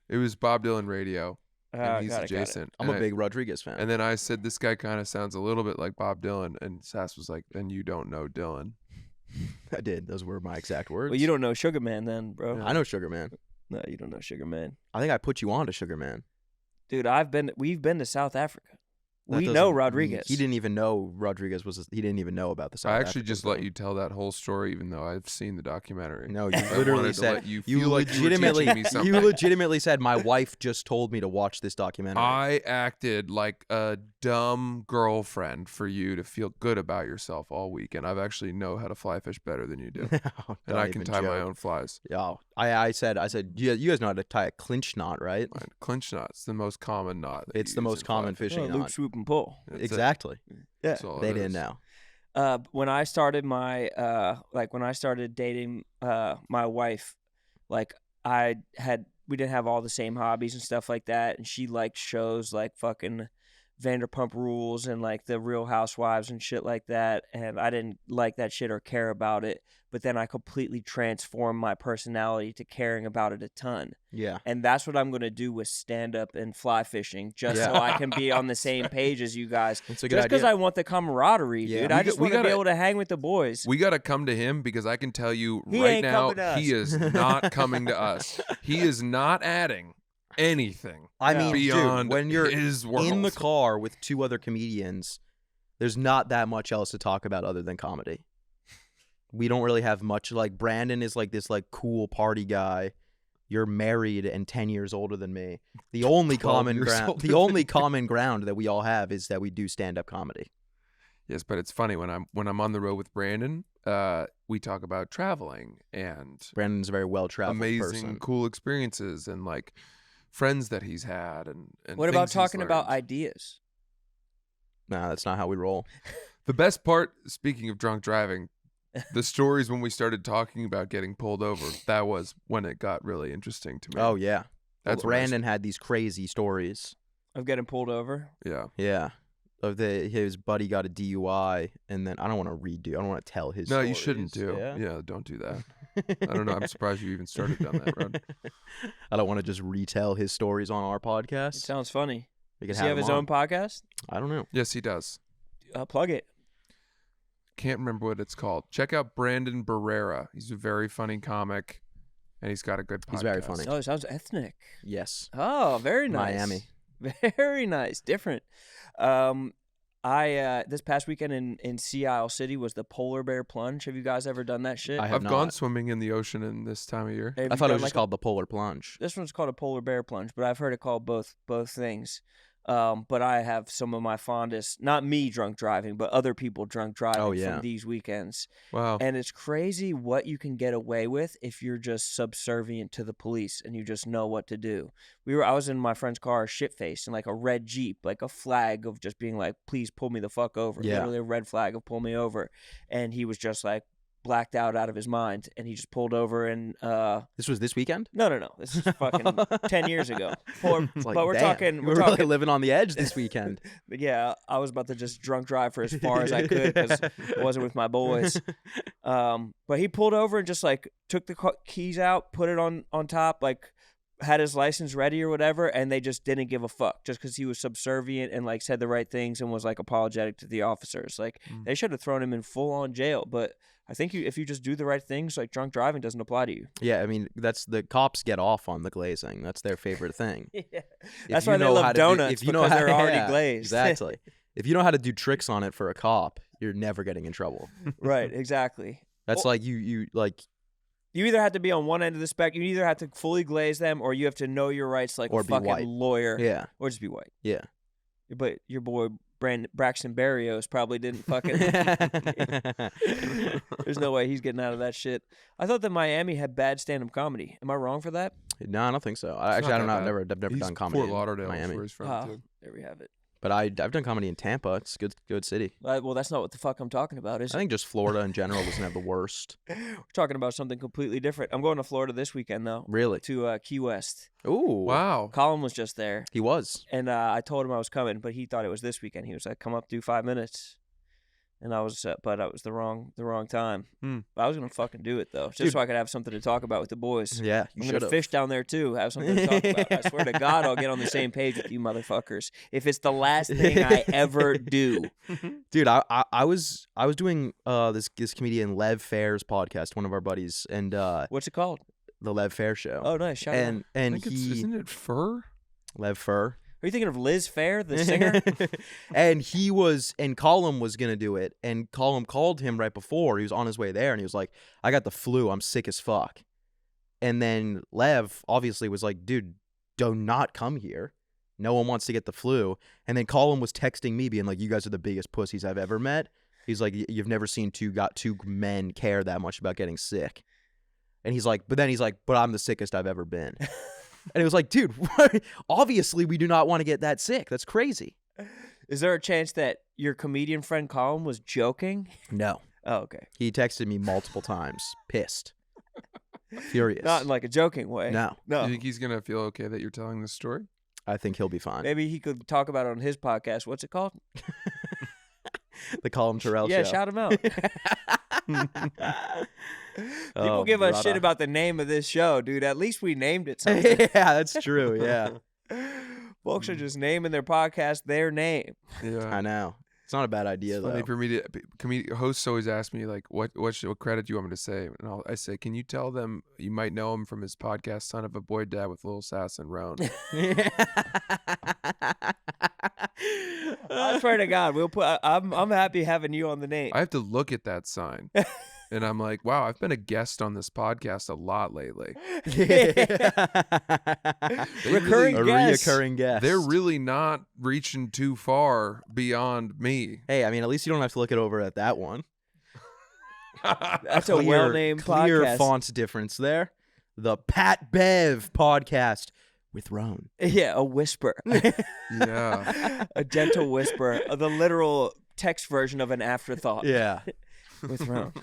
Speaker 1: It was Bob Dylan radio, and he's
Speaker 2: got it.
Speaker 1: adjacent.
Speaker 3: I'm a
Speaker 1: And
Speaker 3: big Rodriguez fan.
Speaker 1: And then I said, this guy kind of sounds a little bit like Bob Dylan. And Sass was like, then you don't know Dylan.
Speaker 3: I did. Those were my exact words.
Speaker 2: Well, you don't know Sugar Man then, bro.
Speaker 3: I know Sugar Man.
Speaker 2: No, you don't know Sugar Man.
Speaker 3: I think I put you on to Sugar Man.
Speaker 2: Dude, we've been to South Africa.
Speaker 3: That
Speaker 2: We
Speaker 3: doesn't-
Speaker 2: know Rodriguez.
Speaker 3: He didn't even know Rodriguez was. He didn't even know about the South
Speaker 1: I actually
Speaker 3: African
Speaker 1: just
Speaker 3: thing.
Speaker 1: let you tell that whole story, even though I've seen the documentary.
Speaker 3: No, you
Speaker 1: I
Speaker 3: literally
Speaker 1: wanted to
Speaker 3: said
Speaker 1: let you
Speaker 3: you
Speaker 1: feel like you were
Speaker 3: legitimately
Speaker 1: teaching me something.
Speaker 3: you legitimately said my wife just told me to watch this documentary.
Speaker 1: I acted like a dumb girlfriend for you to feel good about yourself all weekend. I've actually know how to fly fish better than you do, and
Speaker 3: Don't
Speaker 1: I can
Speaker 3: even
Speaker 1: tie my
Speaker 3: joke.
Speaker 1: own flies.
Speaker 3: Yeah, I said you guys know how to tie a clinch knot, right?
Speaker 1: Mine. Clinch knot's the most common knot. that
Speaker 3: It's
Speaker 1: you
Speaker 3: the
Speaker 1: use
Speaker 3: most
Speaker 1: in fly
Speaker 3: common
Speaker 1: fishing.
Speaker 3: fishing
Speaker 2: Loop,
Speaker 3: knot.
Speaker 2: swoop, and pull.
Speaker 1: That's it.
Speaker 3: Exactly.
Speaker 2: Yeah.
Speaker 1: That's all
Speaker 3: They
Speaker 1: it
Speaker 3: didn't
Speaker 1: is.
Speaker 3: know.
Speaker 2: When I started my when I started dating my wife, like we didn't have all the same hobbies and stuff like that, and she liked shows like fucking Vanderpump Rules and like the Real Housewives and shit like that, and I didn't like that shit or care about it. But then I completely transformed my personality to caring about it a ton.
Speaker 3: Yeah.
Speaker 2: And that's what I'm going to do with stand-up and fly fishing, just so
Speaker 3: Yeah.
Speaker 2: I can be on the same page as you guys.
Speaker 3: That's a good
Speaker 2: Just because
Speaker 3: idea.
Speaker 2: I want the camaraderie,
Speaker 3: Yeah.
Speaker 2: dude.
Speaker 3: We
Speaker 2: I just
Speaker 1: we
Speaker 2: want to be
Speaker 1: gotta-
Speaker 2: able to hang with the boys.
Speaker 1: We got to come to him because I can tell you
Speaker 2: He
Speaker 1: right
Speaker 2: ain't
Speaker 1: now,
Speaker 2: coming to
Speaker 1: he
Speaker 2: us.
Speaker 1: is not coming to us. He is not adding anything
Speaker 3: I
Speaker 2: No.
Speaker 3: mean,
Speaker 1: beyond
Speaker 3: dude, when you're
Speaker 1: his world.
Speaker 3: in the car with two other comedians, there's not that much else to talk about other than comedy. We don't really have much. Like Brandon is like this like cool party guy. You're married and 10 years older than me. The only
Speaker 1: 12
Speaker 3: common
Speaker 1: years
Speaker 3: ground,
Speaker 1: older
Speaker 3: the only common ground that we all have is that we do stand-up comedy.
Speaker 1: Yes, but it's funny when I'm on the road with Brandon. We talk about traveling and
Speaker 3: Brandon's a very well-traveled
Speaker 1: amazing,
Speaker 3: person.
Speaker 1: cool experiences and like friends that he's had and
Speaker 2: What about
Speaker 1: things he's
Speaker 2: talking about
Speaker 1: learned.
Speaker 2: ideas?
Speaker 3: Nah, that's not how we roll.
Speaker 1: The best part, speaking of drunk driving, the stories when we started talking about getting pulled over. That was when it got really interesting to me.
Speaker 3: Oh yeah,
Speaker 1: That's when I
Speaker 3: Brandon had these crazy stories.
Speaker 2: Of getting pulled over?
Speaker 1: yeah.
Speaker 3: Yeah, of his buddy got a DUI, and then I don't want to redo. I don't want to tell his.
Speaker 1: No, you shouldn't
Speaker 3: stories.
Speaker 1: do.
Speaker 3: Yeah,
Speaker 1: Yeah, don't do that. I don't know. I'm surprised you even started down that road.
Speaker 3: I don't want to just retell his stories on our
Speaker 2: It
Speaker 3: podcast.
Speaker 2: sounds funny.
Speaker 3: We can
Speaker 2: Does he have
Speaker 3: him
Speaker 2: his
Speaker 3: on.
Speaker 2: own podcast?
Speaker 3: I don't know.
Speaker 1: Yes, he does.
Speaker 2: Plug it.
Speaker 1: Can't remember what it's called. Check out Brandon Barrera. He's a very funny comic, and he's got a good podcast.
Speaker 3: He's very funny.
Speaker 2: Oh, it sounds ethnic.
Speaker 3: Yes,
Speaker 2: Oh, very nice.
Speaker 3: Miami.
Speaker 2: Very nice. Different. I this past weekend in Sea Isle City was the polar bear plunge. Have you guys ever done that shit?
Speaker 3: I have
Speaker 1: I've gone
Speaker 3: not.
Speaker 1: swimming in the ocean in this time of year.
Speaker 2: Have
Speaker 3: I
Speaker 2: you
Speaker 3: thought it
Speaker 2: done
Speaker 3: was just
Speaker 2: like
Speaker 3: called the polar plunge.
Speaker 2: this one's called a polar bear plunge, but I've heard it called both things. But I have some of my fondest, not me drunk driving, but other people drunk driving
Speaker 3: yeah.
Speaker 2: from these weekends.
Speaker 1: Wow.
Speaker 2: And it's crazy what you can get away with if you're just subservient to the police and you just know what to do. I was in my friend's car, shit faced, in like a red Jeep, like a flag of just being like, please pull me the fuck over.
Speaker 3: Yeah.
Speaker 2: Literally a red flag of pull me over. And he was just like blacked out of his mind. And he just pulled over and
Speaker 3: This was this weekend.
Speaker 2: no. This is fucking 10 years ago. But
Speaker 3: It's like,
Speaker 2: we're
Speaker 3: damn,
Speaker 2: talking,
Speaker 3: we're really living on the edge this weekend.
Speaker 2: But yeah, I was about to just drunk drive for as far as I could because I wasn't with my boys. But he pulled over and just like took the keys out, put it on top, like had his license ready or whatever, and they just didn't give a fuck just because he was subservient and like said the right things and was like apologetic to the officers. Like they should have thrown him in full on jail. But I think if you just do the right things, like drunk driving doesn't apply to you.
Speaker 3: Yeah, I mean that's the cops get off on the glazing. That's their favorite thing.
Speaker 2: Yeah.
Speaker 3: If
Speaker 2: That's
Speaker 3: you
Speaker 2: why they
Speaker 3: know
Speaker 2: love
Speaker 3: how to
Speaker 2: donuts
Speaker 3: if you know
Speaker 2: because
Speaker 3: how,
Speaker 2: they're already
Speaker 3: yeah,
Speaker 2: glazed.
Speaker 3: Exactly. If you know how to do tricks on it for a cop, you're never getting in trouble.
Speaker 2: Right, exactly.
Speaker 3: That's
Speaker 2: Well-
Speaker 3: like you like
Speaker 2: You either have to be on one end of the spectrum. You either have to fully glaze them, or you have to know your rights like
Speaker 3: Or
Speaker 2: a
Speaker 3: be
Speaker 2: fucking
Speaker 3: white.
Speaker 2: lawyer,
Speaker 3: yeah
Speaker 2: or just be white.
Speaker 3: yeah.
Speaker 2: But your boy Braxton Berrios probably didn't fucking. There's no way he's getting out of that shit. I thought that Miami had bad stand-up comedy. Am I wrong for that?
Speaker 3: No, I don't think so. I
Speaker 1: It's
Speaker 3: actually
Speaker 1: not
Speaker 3: I don't know.
Speaker 1: that
Speaker 3: I've
Speaker 1: bad.
Speaker 3: never
Speaker 1: He's
Speaker 3: done comedy
Speaker 1: Fort
Speaker 3: in
Speaker 1: Lauderdale, is
Speaker 3: Miami,
Speaker 1: where he's from
Speaker 2: Ah,
Speaker 1: too.
Speaker 2: there we have it.
Speaker 3: but I've done comedy in Tampa. It's good city.
Speaker 2: Well, that's not what the fuck I'm talking about, is
Speaker 3: I
Speaker 2: it?
Speaker 3: think just Florida in general doesn't have the worst.
Speaker 2: We're talking about something completely different. I'm going to Florida this weekend though,
Speaker 3: Really?
Speaker 2: to Key West.
Speaker 3: Ooh.
Speaker 1: Wow.
Speaker 2: Colin was just there.
Speaker 3: He was.
Speaker 2: And I told him I was coming, but he thought it was this weekend. He was like, come up, do 5 minutes. And I was, but I was the wrong time.
Speaker 1: Hmm.
Speaker 2: I was gonna fucking do it though, just
Speaker 3: Dude.
Speaker 2: so I could have something to talk about with the boys.
Speaker 3: Yeah, you
Speaker 2: I'm
Speaker 3: should
Speaker 2: gonna fish down there too. Have something to talk about. I swear to God, I'll get on the same page with you motherfuckers. If it's the last thing I ever do.
Speaker 3: Dude, I was doing this comedian Lev Fair's podcast, one of our buddies, and
Speaker 2: What's it called?
Speaker 3: the Lev Fair show.
Speaker 2: Oh, nice. Shout out.
Speaker 3: and
Speaker 1: I
Speaker 3: and
Speaker 1: think it's,
Speaker 3: he
Speaker 1: isn't it fur?
Speaker 3: Lev Fur.
Speaker 2: Are you thinking of Liz Fair, the singer?
Speaker 3: And Colum was gonna do it, and Colum called him right before he was on his way there, and he was like, "I got the flu. I'm sick as fuck." And then Lev obviously was like, "Dude, do not come here. No one wants to get the flu." And then Colum was texting me, being like, "You guys are the biggest pussies I've ever met." He's like, "You've never seen two men care that much about getting sick." And he's like, but I'm the sickest I've ever been. And it was like, dude, obviously we do not want to get that sick. That's crazy.
Speaker 2: Is there a chance that your comedian friend Colin was joking?
Speaker 3: No.
Speaker 2: Oh, okay.
Speaker 3: He texted me multiple times, pissed, furious.
Speaker 2: Not in like a joking way.
Speaker 3: No.
Speaker 1: Do
Speaker 2: No.
Speaker 1: you think he's gonna feel okay that you're telling this story?
Speaker 3: I think he'll be fine.
Speaker 2: Maybe he could talk about it on his podcast. What's it called?
Speaker 3: The Colum Terrell
Speaker 2: Yeah,
Speaker 3: show.
Speaker 2: shout him out. People
Speaker 3: Oh,
Speaker 2: give a shit
Speaker 3: brother.
Speaker 2: about the name of this show, dude. At least we named it something.
Speaker 3: Yeah, that's true. Yeah,
Speaker 2: Folks are just naming their podcast their name.
Speaker 1: Yeah.
Speaker 3: I know. It's not a bad idea
Speaker 1: It's funny
Speaker 3: though.
Speaker 1: for me to hosts always ask me like what credit do you want me to say, and I say, can you tell them you might know him from his podcast Son of a Boy Dad with Lil Sass and Roan.
Speaker 2: I swear to God, we'll put. I'm happy having you on the name.
Speaker 1: I have to look at that sign and I'm like, wow, I've been a guest on this podcast a lot lately.
Speaker 2: Recurring
Speaker 3: A
Speaker 2: guest.
Speaker 3: reoccurring guest.
Speaker 1: They're really not reaching too far beyond me.
Speaker 3: Hey, I mean, at least you don't have to look it over at that one.
Speaker 2: That's a well-named
Speaker 3: clear
Speaker 2: podcast.
Speaker 3: font difference there. The Pat Bev podcast with Roan.
Speaker 2: Yeah, a whisper.
Speaker 1: Yeah.
Speaker 2: A gentle whisper. The literal text version of an afterthought.
Speaker 3: Yeah.
Speaker 2: With Ron.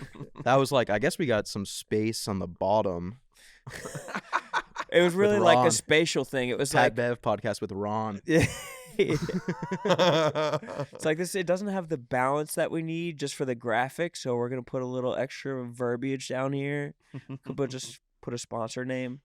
Speaker 3: That was like, I guess we got some space on the bottom.
Speaker 2: It was really like
Speaker 3: Ron.
Speaker 2: a spatial thing. It was
Speaker 3: Pat
Speaker 2: like
Speaker 3: Bev podcast with Ron.
Speaker 2: it's like this. It doesn't have the balance that we need just for the graphics, so we're gonna put a little extra verbiage down here. But just put a sponsor name.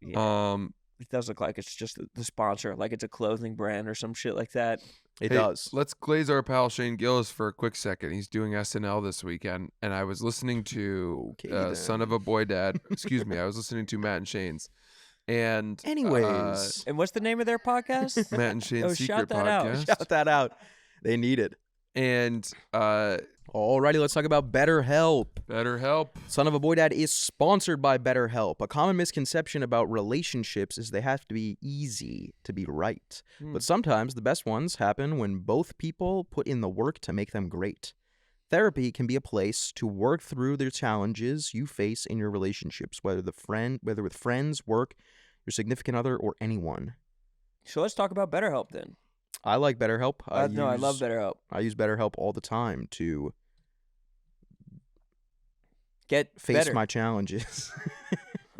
Speaker 2: Yeah. It does look like it's just the sponsor, like it's a clothing brand or some shit like that.
Speaker 3: It
Speaker 1: Hey,
Speaker 3: does.
Speaker 1: Let's glaze our pal Shane Gillis for a quick second. He's doing SNL this weekend, and I was listening to
Speaker 3: Okay, then.
Speaker 1: Son of a Boy Dad. Excuse me. I was listening to Matt and Shane's. And
Speaker 3: Anyways,
Speaker 2: And what's the name of their podcast?
Speaker 1: Matt and Shane's
Speaker 2: Oh,
Speaker 1: Secret
Speaker 2: shout that out.
Speaker 1: Podcast.
Speaker 3: shout that out. They need it.
Speaker 1: And
Speaker 3: Alrighty, let's talk about BetterHelp.
Speaker 1: BetterHelp.
Speaker 3: Son of a Boy Dad is sponsored by BetterHelp. A common misconception about relationships is they have to be easy to be right. But sometimes the best ones happen when both people put in the work to make them great. Therapy can be a place to work through the challenges you face in your relationships, whether with friends, work, your significant other, or anyone.
Speaker 2: So let's talk about BetterHelp then.
Speaker 3: I like BetterHelp.
Speaker 2: I love BetterHelp.
Speaker 3: I use BetterHelp all the time to
Speaker 2: Get
Speaker 3: face
Speaker 2: better.
Speaker 3: my challenges.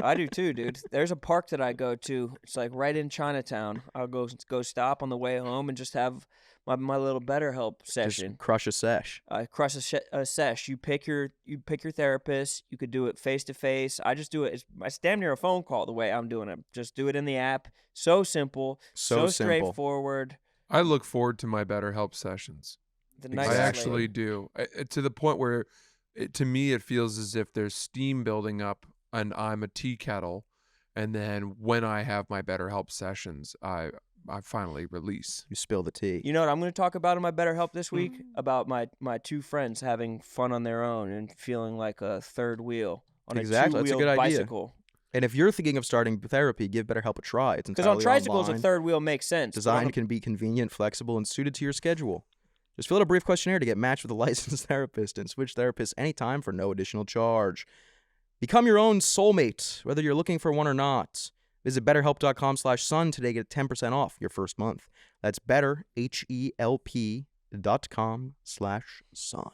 Speaker 2: I do too, dude. There's a park that I go to. It's like right in Chinatown. I'll go stop on the way home and just have my little BetterHelp session.
Speaker 3: Just crush a sesh.
Speaker 2: Crush a sesh. You pick your therapist. You could do it face to face. I just do it. It's damn near a phone call the way I'm doing it. Just do it in the app. So simple.
Speaker 3: So simple.
Speaker 2: Straightforward.
Speaker 1: I look forward to my BetterHelp sessions.
Speaker 2: The
Speaker 3: Exactly.
Speaker 2: nice
Speaker 1: I
Speaker 2: lady.
Speaker 1: actually do. To the point where, to me, it feels as if there's steam building up and I'm a tea kettle. And then when I have my BetterHelp sessions, I finally release.
Speaker 3: You spill the tea.
Speaker 2: You know what I'm going to talk about in my BetterHelp this week?
Speaker 3: Mm-hmm.
Speaker 2: About my two friends having fun on their own and feeling like a third wheel on
Speaker 3: Exactly.
Speaker 2: a
Speaker 3: That's a
Speaker 2: two-wheeled
Speaker 3: good idea.
Speaker 2: bicycle.
Speaker 3: And if you're thinking of starting therapy, give BetterHelp a try. It's
Speaker 2: Because on
Speaker 3: entirely
Speaker 2: tricycles,
Speaker 3: online.
Speaker 2: a third wheel makes sense.
Speaker 3: Design can be convenient, flexible, and suited to your schedule. Just fill out a brief questionnaire to get matched with a licensed therapist and switch therapists anytime for no additional charge. Become your own soulmate, whether you're looking for one or not. Visit betterhelp.com/son today to get 10% off your first month. That's betterhelp.com/son.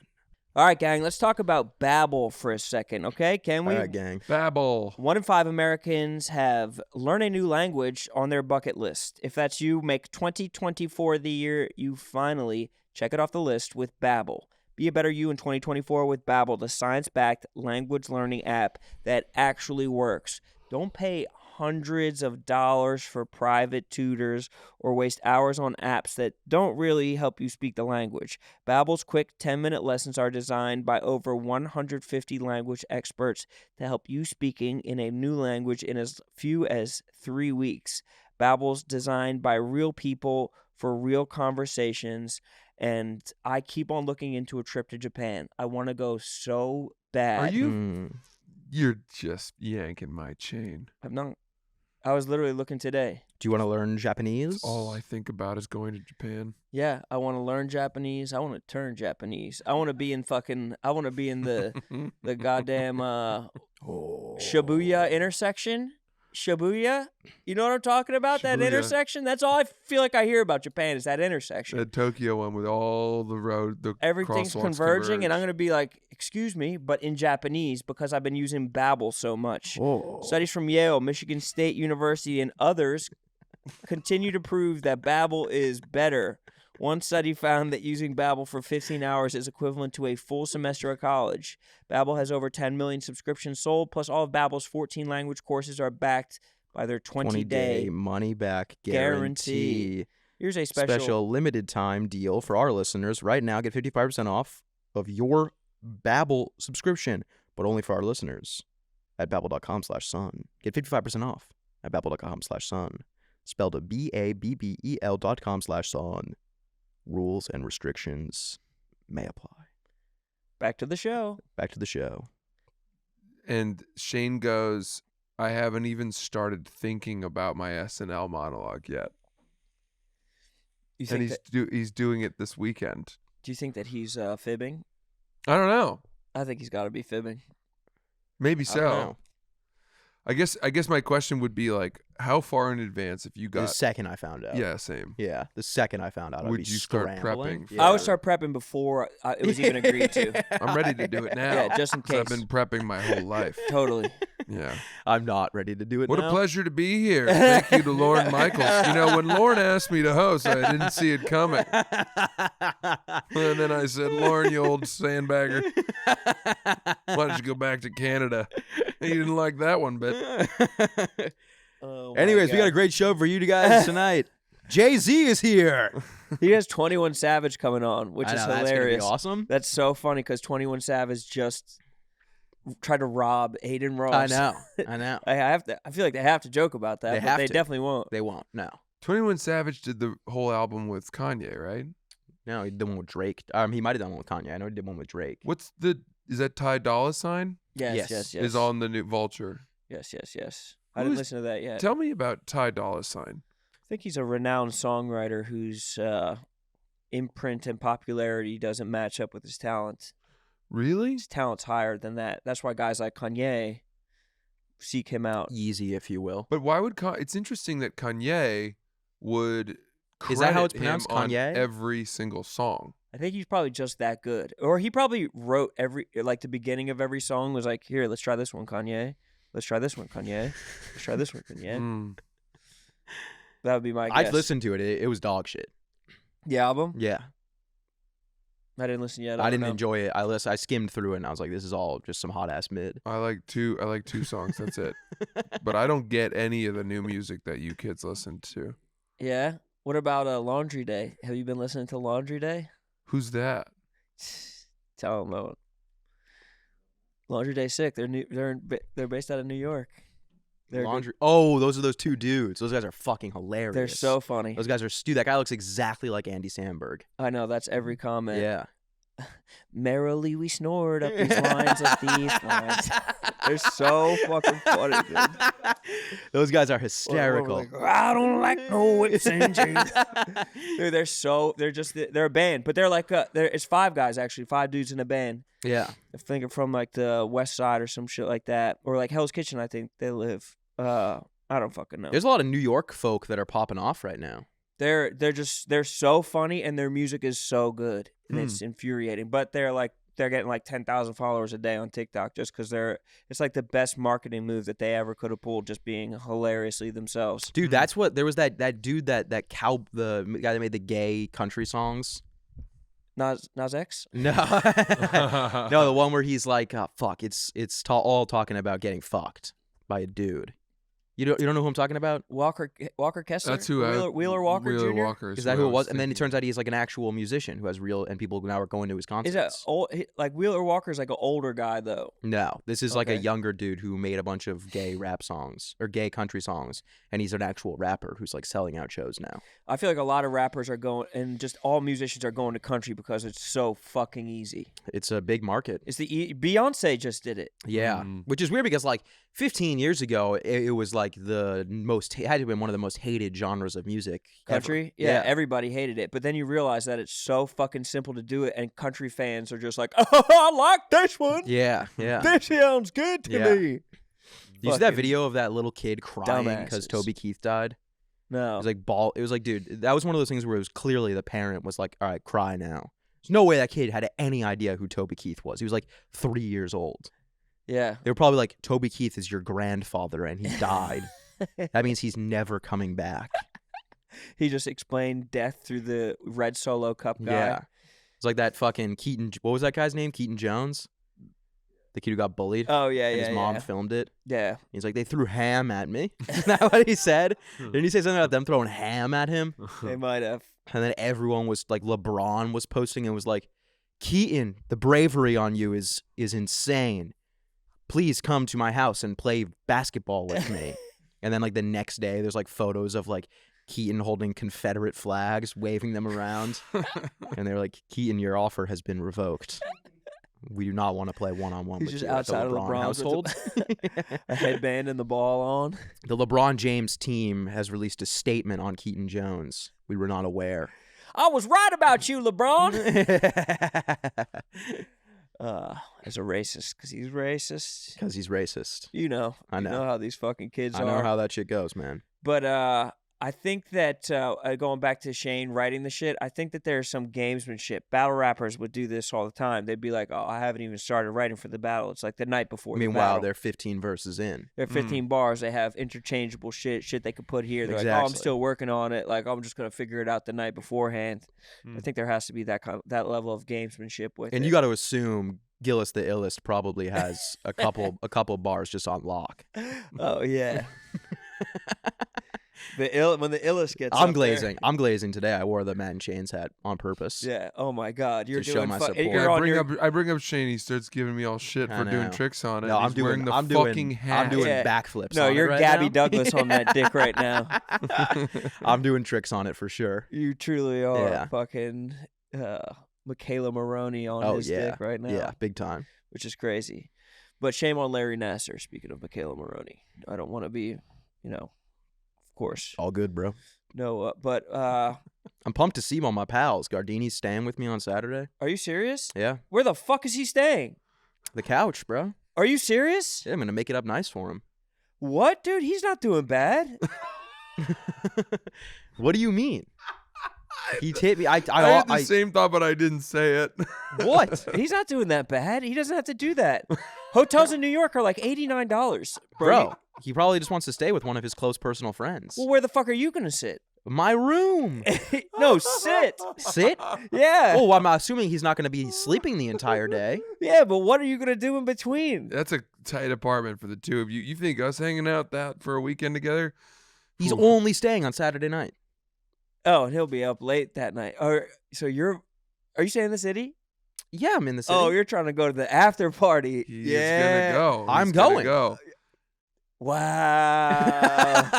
Speaker 2: All right, gang, let's talk about Babbel for a second, okay? Can we?
Speaker 3: All right, gang.
Speaker 1: Babble.
Speaker 2: 1 in 5 Americans have learn a new language on their bucket list. If that's you, make 2024 the year you finally check it off the list with Babbel. Be a better you in 2024 with Babbel, the science-backed language learning app that actually works. Don't pay hundreds of dollars for private tutors or waste hours on apps that don't really help you speak the language. Babbel's quick 10-minute lessons are designed by over 150 language experts to help you speaking in a new language in as few as 3 weeks. Babbel's designed by real people for real conversations, and I keep on looking into a trip to Japan. I want to go so bad.
Speaker 1: Are you? You're just yanking my chain.
Speaker 2: I'm not. I was literally looking today.
Speaker 3: Do you want to learn Japanese?
Speaker 1: All I think about is going to Japan.
Speaker 2: Yeah, I want to learn Japanese. I want to turn Japanese. I want to be in the goddamn Shibuya intersection. Shibuya? You know what I'm talking about? That
Speaker 1: Shibuya.
Speaker 2: intersection? That's all I feel like I hear about Japan is that intersection.
Speaker 1: The Tokyo one with all the road, the
Speaker 2: Everything's
Speaker 1: crosswalks
Speaker 2: converging, and I'm
Speaker 1: converge.
Speaker 2: going to be like, excuse me, but in Japanese because I've been using Babbel so much.
Speaker 3: Oh.
Speaker 2: Studies from Yale, Michigan State University, and others continue to prove that Babbel is better. One study found that using Babbel for 15 hours is equivalent to a full semester of college. Babbel has over 10 million subscriptions sold, plus all of Babbel's 14 language courses are backed by their 20-day
Speaker 3: money back
Speaker 2: guarantee.
Speaker 3: guarantee.
Speaker 2: Here's a
Speaker 3: Special limited time deal for our listeners. Right now, get 55% off of your Babbel subscription, but only for our listeners at babbel.com/sun. Get 55% off at babbel.com/sun. Spelled BABBEL.com/sun. Rules and restrictions may apply.
Speaker 2: Back to the show.
Speaker 3: Back to the show.
Speaker 1: And Shane goes, I haven't even started thinking about my SNL monologue yet.
Speaker 2: You
Speaker 1: And
Speaker 2: think
Speaker 1: he's doing it this weekend.
Speaker 2: do you think that he's fibbing?
Speaker 1: I don't know.
Speaker 2: I think he's got to be fibbing.
Speaker 1: Maybe
Speaker 3: I don't
Speaker 1: so.
Speaker 3: know.
Speaker 1: I guess my question would be like, how far in advance if you
Speaker 3: The
Speaker 1: got
Speaker 3: second I found out.
Speaker 1: Yeah, same.
Speaker 3: Yeah, the second I found out, I'd
Speaker 1: Would
Speaker 3: be
Speaker 1: you start
Speaker 3: scrambling.
Speaker 1: prepping?
Speaker 3: Yeah.
Speaker 2: I would start prepping before it was even agreed to.
Speaker 1: I'm ready to do it now.
Speaker 2: Yeah, just in
Speaker 1: 'cause I've
Speaker 2: case.
Speaker 1: been prepping my whole life.
Speaker 2: Totally.
Speaker 1: Yeah.
Speaker 3: I'm not ready to do it
Speaker 1: What
Speaker 3: now.
Speaker 1: a pleasure to be here. Thank you to Lauren Michaels. You know, when Lauren asked me to host, I didn't see it coming. And then I said, Lauren, you old sandbagger, why don't you go back to Canada? You didn't like that one bit.
Speaker 2: Oh my
Speaker 3: Anyways, we got a
Speaker 2: God.
Speaker 3: great show for you guys tonight. Jay-Z is here.
Speaker 2: He has 21 Savage coming on, which
Speaker 3: I
Speaker 2: is
Speaker 3: know, that's gonna be
Speaker 2: hilarious.
Speaker 3: awesome.
Speaker 2: That's so funny because 21 Savage just tried to rob Aiden Ross.
Speaker 3: I know.
Speaker 2: I feel like they have to joke about that,
Speaker 3: They
Speaker 2: but
Speaker 3: have
Speaker 2: they
Speaker 3: to.
Speaker 2: definitely won't.
Speaker 3: They won't. No.
Speaker 1: 21 Savage did the whole album with Kanye, right?
Speaker 3: No, he did one with Drake. He might have done one with Kanye. I know he did one with Drake.
Speaker 1: Is that Ty Dolla $ign?
Speaker 2: Yes.
Speaker 1: Is on the new Vulture.
Speaker 2: Yes. I didn't
Speaker 1: Who's-
Speaker 2: listen to that yet.
Speaker 1: Tell me about Ty Dolla $ign.
Speaker 2: I think he's a renowned songwriter whose imprint and popularity doesn't match up with his talent.
Speaker 1: Really?
Speaker 2: His talent's higher than that. That's why guys like Kanye seek him out.
Speaker 3: Yeezy, if you will.
Speaker 1: But why would it's interesting that Kanye would
Speaker 3: Is that how it's
Speaker 1: credit him
Speaker 3: pronounced,
Speaker 1: on
Speaker 3: Kanye?
Speaker 1: every single song.
Speaker 2: I think he's probably just that good. Or he probably wrote the beginning of every song was like, here, let's try this one, Kanye. Let's try this one, Kanye. Let's try this one, Kanye.
Speaker 1: Mm.
Speaker 2: That would be my guess.
Speaker 3: I'd listened to it. It was dog shit.
Speaker 2: The album?
Speaker 3: Yeah.
Speaker 2: I didn't listen yet.
Speaker 3: I
Speaker 2: don't
Speaker 3: didn't
Speaker 2: know.
Speaker 3: enjoy it. I skimmed through it and I was like, this is all just some hot ass mid.
Speaker 1: I like two songs, that's it. But I don't get any of the new music that you kids listen to.
Speaker 2: Yeah? What about Laundry Day? Have you been listening to Laundry Day?
Speaker 1: Who's that?
Speaker 2: Tell them about it. Laundry Day's sick. They're based out of New York. They're good.
Speaker 3: Laundry. Oh, those are those two dudes. Those guys are fucking hilarious.
Speaker 2: They're so funny.
Speaker 3: Those guys are That guy looks exactly like Andy Samberg.
Speaker 2: I know, that's every comment.
Speaker 3: Yeah.
Speaker 2: Merrily we snored up these lines of these lines. They're so fucking funny, dude.
Speaker 3: Those guys are
Speaker 2: Or
Speaker 3: hysterical.
Speaker 2: like, I don't like no whips and chains. Dude, they're a band, but they're like it's 5 guys actually, 5 dudes in a band.
Speaker 3: Yeah.
Speaker 2: I think they're from like the West Side or some shit like that, or like Hell's Kitchen. I think they live. I don't fucking know.
Speaker 3: There's a lot of New York folk that are popping off right now.
Speaker 2: They're so funny and their music is so good and it's infuriating. But they're getting like 10,000 followers a day on TikTok just because it's like the best marketing move that they ever could have pulled, just being hilariously themselves.
Speaker 3: Dude, that's what there was that dude the guy that made the gay country songs.
Speaker 2: Nas X?
Speaker 3: No, no, the one where he's like, fuck, it's all talking about getting fucked by a dude. You don't know who I'm talking about?
Speaker 2: Walker Kessler?
Speaker 1: That's who
Speaker 2: Wheeler Walker
Speaker 1: Wheeler
Speaker 2: Jr.?
Speaker 1: Walker
Speaker 3: Is that who it was? And then it
Speaker 1: thinking.
Speaker 3: turns out he's like an actual musician who has real, and people now are going to his concerts.
Speaker 2: Is that old? Like Wheeler Walker's like an older guy though.
Speaker 3: No, this is like a
Speaker 2: Okay.
Speaker 3: younger dude who made a bunch of gay rap songs or gay country songs, and he's an actual rapper who's like selling out shows now.
Speaker 2: I feel like a lot of rappers are going, and just all musicians are going to country because it's so fucking easy.
Speaker 3: It's a big market.
Speaker 2: It's Beyonce just did it.
Speaker 3: Yeah, which is weird because like 15 years ago, it was like it had to have been one of the most hated genres of music.
Speaker 2: Country?
Speaker 3: Ever.
Speaker 2: Yeah, everybody hated it. But then you realize that it's so fucking simple to do it, and country fans are just like, oh, I like this one.
Speaker 3: Yeah, yeah.
Speaker 2: This sounds good to
Speaker 3: Yeah.
Speaker 2: me.
Speaker 3: Did you see that video of that little kid crying because
Speaker 2: dumbasses.
Speaker 3: Toby Keith died?
Speaker 2: No.
Speaker 3: It was like It was like, dude, that was one of those things where it was clearly the parent was like, all right, cry now. There's no way that kid had any idea who Toby Keith was. He was like 3 years old.
Speaker 2: Yeah.
Speaker 3: They were probably like, Toby Keith is your grandfather and he died. That means he's never coming back.
Speaker 2: He just explained death through the red Solo Cup guy.
Speaker 3: Yeah. It's like that fucking Keaton. What was that guy's name? Keaton Jones? The kid who got bullied?
Speaker 2: Oh, yeah,
Speaker 3: and
Speaker 2: yeah,
Speaker 3: his mom
Speaker 2: yeah.
Speaker 3: filmed it.
Speaker 2: Yeah.
Speaker 3: He's like, they threw ham at me. Isn't that what he said? Didn't he say something about them throwing ham at him?
Speaker 2: They might have.
Speaker 3: And then everyone was like, LeBron was posting and was like, Keaton, the bravery on you is insane. Please come to my house and play basketball with me. And then like the next day, there's like photos of like Keaton holding Confederate flags, waving them around. And they're like, Keaton, your offer has been revoked. We do not want to play one-on-one
Speaker 2: He's
Speaker 3: with
Speaker 2: just
Speaker 3: you at the
Speaker 2: outside of
Speaker 3: LeBron
Speaker 2: LeBron's
Speaker 3: household.
Speaker 2: a headband and the ball on.
Speaker 3: The LeBron James team has released a statement on Keaton Jones. We were not aware.
Speaker 2: I was right about you, LeBron. As a racist, because he's racist.
Speaker 3: Because he's racist.
Speaker 2: You know.
Speaker 3: I know.
Speaker 2: You know how these fucking kids
Speaker 3: I
Speaker 2: are.
Speaker 3: know how that shit goes, man.
Speaker 2: But I think that going back to Shane writing the shit, I think that there's some gamesmanship. Battle rappers would do this all the time. They'd be like, "Oh, I haven't even started writing for the battle. It's like the night before."
Speaker 3: Meanwhile,
Speaker 2: the battle.
Speaker 3: they're 15 verses in.
Speaker 2: They're 15 bars. They have interchangeable shit they could put here. They're like, "Oh, I'm
Speaker 3: Exactly.
Speaker 2: still working on it. Like, I'm just gonna figure it out the night beforehand." I think there has to be that that level of gamesmanship with
Speaker 3: And
Speaker 2: it.
Speaker 3: you got to assume Gillis the Illest probably has a couple bars just on lock.
Speaker 2: Oh yeah. When the illest gets
Speaker 3: I'm
Speaker 2: up
Speaker 3: glazing.
Speaker 2: there.
Speaker 3: I'm glazing today. I wore the Matt and Shane's hat on purpose.
Speaker 2: Yeah. Oh my God. You're
Speaker 3: To show
Speaker 2: doing.
Speaker 3: my
Speaker 2: fu-
Speaker 3: support.
Speaker 2: You're on your.
Speaker 1: I bring up Shane. He starts giving me all shit
Speaker 3: I
Speaker 1: for doing
Speaker 3: know.
Speaker 1: tricks on it.
Speaker 3: No,
Speaker 1: He's wearing the fucking hat.
Speaker 3: I'm doing
Speaker 2: Yeah.
Speaker 3: backflips.
Speaker 2: No,
Speaker 3: on
Speaker 2: you're
Speaker 3: it right
Speaker 2: Gabby
Speaker 3: now.
Speaker 2: Douglas on that dick right now.
Speaker 3: I'm doing tricks on it for sure.
Speaker 2: You truly are
Speaker 3: Yeah.
Speaker 2: fucking Michaela Maroney on his
Speaker 3: yeah,
Speaker 2: dick right now.
Speaker 3: Yeah, big time.
Speaker 2: Which is crazy. But shame on Larry Nasser. Speaking of Michaela Maroney, I don't want to be, of course.
Speaker 3: All good, bro.
Speaker 2: No, but
Speaker 3: I'm pumped to see all my pals. Gardini's staying with me on Saturday.
Speaker 2: are you serious?
Speaker 3: Yeah,
Speaker 2: Where the fuck is he staying?
Speaker 3: the couch, bro.
Speaker 2: Are you serious?
Speaker 3: Yeah, I'm gonna make it up nice for him.
Speaker 2: What, dude? He's not doing bad.
Speaker 3: What do you mean? He hit me.
Speaker 1: I had the same thought, but I didn't say it.
Speaker 3: What?
Speaker 2: He's not doing that bad. He doesn't have to do that. Hotels in New York are like $89.
Speaker 3: Bro, he probably just wants to stay with one of his close personal friends.
Speaker 2: Well, where the fuck are you going to sit?
Speaker 3: My room.
Speaker 2: No, sit.
Speaker 3: Sit?
Speaker 2: Yeah.
Speaker 3: Oh, I'm assuming he's not going to be sleeping the entire day.
Speaker 2: Yeah, but what are you going to do in between?
Speaker 1: That's a tight apartment for the two of you. You think us hanging out that for a weekend together?
Speaker 3: He's
Speaker 1: Oof.
Speaker 3: only staying on Saturday night.
Speaker 2: Oh, and he'll be up late that night. Are you staying in the city?
Speaker 3: Yeah, I'm in the city.
Speaker 2: Oh, you're trying to go to the after party.
Speaker 1: He's
Speaker 2: yeah.
Speaker 1: gonna go.
Speaker 3: I'm
Speaker 1: He's gonna
Speaker 3: going.
Speaker 1: Go.
Speaker 2: Wow.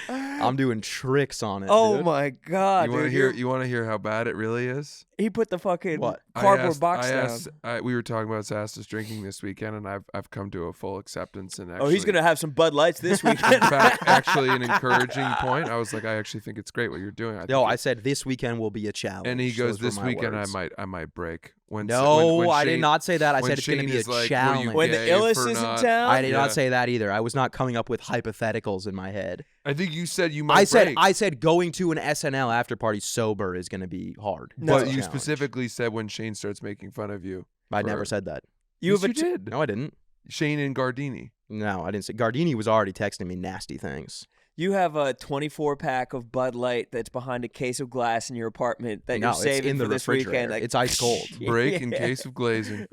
Speaker 3: I'm doing tricks on it.
Speaker 2: Oh
Speaker 3: dude.
Speaker 2: my God.
Speaker 1: You want to
Speaker 2: dude,
Speaker 1: hear?
Speaker 2: you're-
Speaker 1: You want to hear how bad it really is?
Speaker 2: He put the fucking
Speaker 3: What?
Speaker 2: cardboard box down.
Speaker 1: We were talking about Sasta's drinking this weekend, and I've come to a full acceptance. And actually,
Speaker 2: Oh, he's gonna have some Bud Lights this
Speaker 1: in
Speaker 2: weekend.
Speaker 1: fact, actually, an encouraging point. I was like, I actually think it's great what you're doing.
Speaker 3: Yo, I said this weekend will be a challenge.
Speaker 1: and he goes,
Speaker 3: Those were
Speaker 1: this
Speaker 3: my
Speaker 1: weekend
Speaker 3: words.
Speaker 1: I might break. When
Speaker 3: No,
Speaker 1: when
Speaker 3: I did
Speaker 1: Shane-
Speaker 3: not say that. I
Speaker 1: when
Speaker 3: said it's going to
Speaker 1: Shane
Speaker 3: be a
Speaker 1: is like, were you
Speaker 3: challenge.
Speaker 2: When the
Speaker 1: gay
Speaker 2: illest
Speaker 1: for
Speaker 2: is in
Speaker 1: not-
Speaker 2: town.
Speaker 3: I did
Speaker 1: Yeah.
Speaker 3: not say that either. I was not coming up with hypotheticals in my head.
Speaker 1: I think you said you might. break.
Speaker 3: I said going to an SNL after party sober is going to be hard.
Speaker 2: No.
Speaker 1: But
Speaker 3: It's a
Speaker 1: you
Speaker 3: challenge.
Speaker 1: specifically said when Shane starts making fun of you.
Speaker 3: I
Speaker 1: for-
Speaker 3: never said that.
Speaker 1: Yes,
Speaker 2: have
Speaker 1: you did.
Speaker 3: No, I didn't.
Speaker 1: Shane and Gardini.
Speaker 3: No, I didn't say. Gardini was already texting me nasty things.
Speaker 2: You have a 24-pack of Bud Light that's behind a case of glass in your apartment that
Speaker 3: No,
Speaker 2: you're
Speaker 3: it's
Speaker 2: saving
Speaker 3: in the
Speaker 2: for this
Speaker 3: refrigerator.
Speaker 2: weekend. Like,
Speaker 3: It's ice cold.
Speaker 1: Break in case of glazing.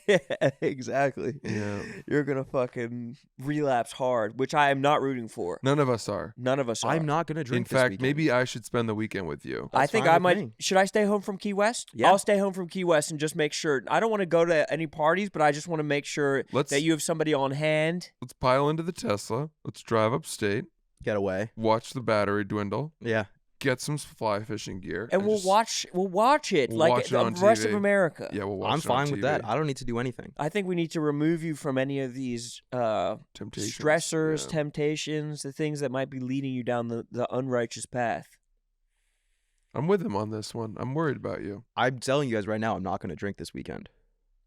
Speaker 2: Yeah, exactly.
Speaker 1: Yeah.
Speaker 2: You're gonna fucking relapse hard, which I am not rooting for.
Speaker 1: None of us are.
Speaker 2: None of us are.
Speaker 3: I'm not gonna drink.
Speaker 1: In fact,
Speaker 3: this weekend.
Speaker 1: maybe I should spend the weekend with you.
Speaker 2: I
Speaker 3: That's
Speaker 2: think
Speaker 3: fine
Speaker 2: I
Speaker 3: with
Speaker 2: might.
Speaker 3: me.
Speaker 2: Should I stay home from Key West?
Speaker 3: Yeah.
Speaker 2: I'll stay home from Key West and just make sure. I don't want to go to any parties, but I just want to make sure
Speaker 1: Let's
Speaker 2: that you have somebody on hand.
Speaker 1: let's pile into the Tesla. Let's drive upstate.
Speaker 3: Get away.
Speaker 1: Watch the battery dwindle.
Speaker 3: Yeah.
Speaker 1: Get some fly fishing gear.
Speaker 2: And we'll
Speaker 1: just-
Speaker 2: watch it
Speaker 1: we'll
Speaker 2: like
Speaker 1: watch it
Speaker 2: the
Speaker 1: on
Speaker 2: rest of
Speaker 1: TV.
Speaker 2: America.
Speaker 1: Yeah, we'll watch
Speaker 3: I'm
Speaker 1: it on
Speaker 3: fine with that.
Speaker 1: TV.
Speaker 3: I don't need to do anything.
Speaker 2: I think we need to remove you from any of these
Speaker 1: Temptations.
Speaker 2: stressors,
Speaker 1: Yeah.
Speaker 2: temptations, the things that might be leading you down the unrighteous path.
Speaker 1: I'm with him on this one. I'm worried about you.
Speaker 3: I'm telling you guys right now, I'm not gonna drink this weekend.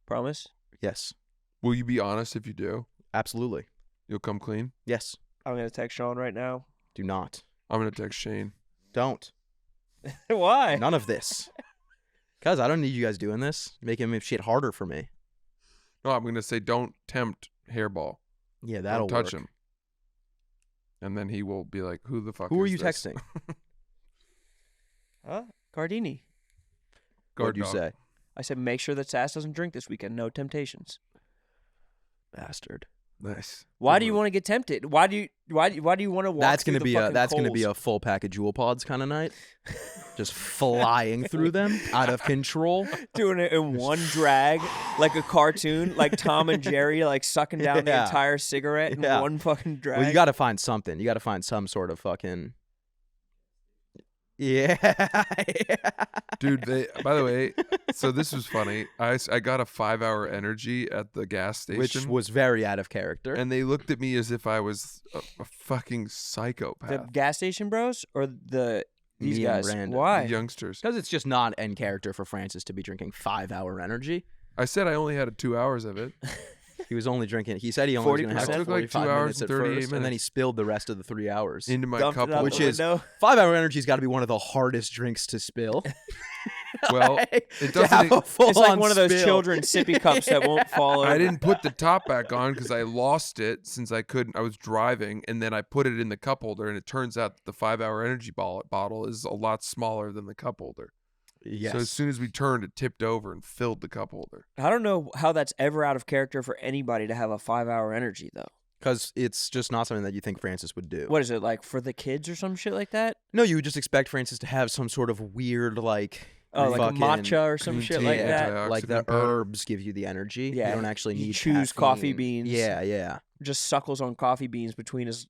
Speaker 2: Promise?
Speaker 3: Yes.
Speaker 1: Will you be honest if you do?
Speaker 3: Absolutely.
Speaker 1: You'll come clean?
Speaker 3: Yes.
Speaker 2: I'm gonna text Sean right now.
Speaker 3: Do not.
Speaker 1: I'm going to text Shane.
Speaker 3: Don't.
Speaker 2: Why?
Speaker 3: None of this. Cause I don't need you guys doing this. Making shit harder for me.
Speaker 1: No, I'm going to say don't tempt Hairball.
Speaker 3: Yeah, that'll
Speaker 1: Don't touch
Speaker 3: work.
Speaker 1: him. And then he will be like, who the fuck
Speaker 3: Who are
Speaker 1: is
Speaker 3: you
Speaker 1: this?
Speaker 3: texting?
Speaker 2: Huh? Gardini.
Speaker 3: What'd
Speaker 1: Guard
Speaker 3: you
Speaker 1: dog.
Speaker 3: say?
Speaker 2: I said make sure that Sass doesn't drink this weekend. No temptations.
Speaker 3: Bastard.
Speaker 1: Nice.
Speaker 2: Why
Speaker 1: Good
Speaker 2: do you
Speaker 1: move.
Speaker 2: want to get tempted? Why do you want to walk?
Speaker 3: That's
Speaker 2: through
Speaker 3: gonna
Speaker 2: the
Speaker 3: be a
Speaker 2: fucking
Speaker 3: that's gonna be
Speaker 2: coals?
Speaker 3: a full pack of Jewel Pods kind of night. Just flying through them out of control.
Speaker 2: doing it in one drag, like a cartoon, like Tom and Jerry, like sucking down the
Speaker 3: Yeah.
Speaker 2: entire cigarette in
Speaker 3: Yeah.
Speaker 2: one fucking drag.
Speaker 3: Well, you got to find something. You got to find some sort of fucking. Yeah.
Speaker 1: Dude, by the way, so this was funny. I got a 5-hour energy at the gas station.
Speaker 3: Which was very out of character.
Speaker 1: and they looked at me as if I was a fucking
Speaker 2: the
Speaker 1: psychopath.
Speaker 2: gas station bros or these
Speaker 3: Me and
Speaker 2: guys?
Speaker 3: Brandon.
Speaker 2: Why?
Speaker 1: The youngsters.
Speaker 3: Because it's just not in character for Francis to be drinking 5-hour energy.
Speaker 1: I said I only had 2 hours of it.
Speaker 3: He was only drinking. He said he only was going to have
Speaker 2: 40%?
Speaker 1: It took like 2
Speaker 3: 45
Speaker 1: hours
Speaker 3: minutes
Speaker 1: and
Speaker 3: at
Speaker 1: 38
Speaker 3: first, and then he
Speaker 1: minutes.
Speaker 3: spilled the rest of the 3 hours.
Speaker 1: Into my
Speaker 2: Dumped
Speaker 1: cup
Speaker 2: it out
Speaker 1: holder.
Speaker 3: Which
Speaker 2: the
Speaker 3: is-
Speaker 2: window.
Speaker 3: 5-hour energy's got to be one of the hardest drinks to spill.
Speaker 1: Well,
Speaker 3: Like,
Speaker 1: it
Speaker 3: to have
Speaker 1: doesn't-
Speaker 3: a full
Speaker 2: It's like one of those children's sippy cups that won't fall over.
Speaker 1: I didn't put the top back on because I lost it since I was driving, and then I put it in the cup holder, and it turns out that the 5-hour energy bottle is a lot smaller than the cup holder.
Speaker 3: Yes.
Speaker 1: So as soon as we turned, it tipped over and filled the cup holder.
Speaker 2: I don't know how that's ever out of character for anybody to have a 5-hour energy though.
Speaker 3: Because it's just not something that you think Francis would do.
Speaker 2: What is it like for the kids or some shit like that?
Speaker 3: No, you would just expect Francis to have some sort of weird, like,
Speaker 2: Oh, like a
Speaker 3: fucking
Speaker 2: matcha or some shit like
Speaker 1: contain
Speaker 2: that.
Speaker 1: antioxidant
Speaker 3: like the
Speaker 1: powder.
Speaker 3: herbs give you the energy.
Speaker 2: Yeah,
Speaker 3: You don't actually
Speaker 2: he
Speaker 3: need
Speaker 2: chews coffee
Speaker 3: caffeine.
Speaker 2: beans.
Speaker 3: Yeah, yeah.
Speaker 2: Just suckles on coffee beans between his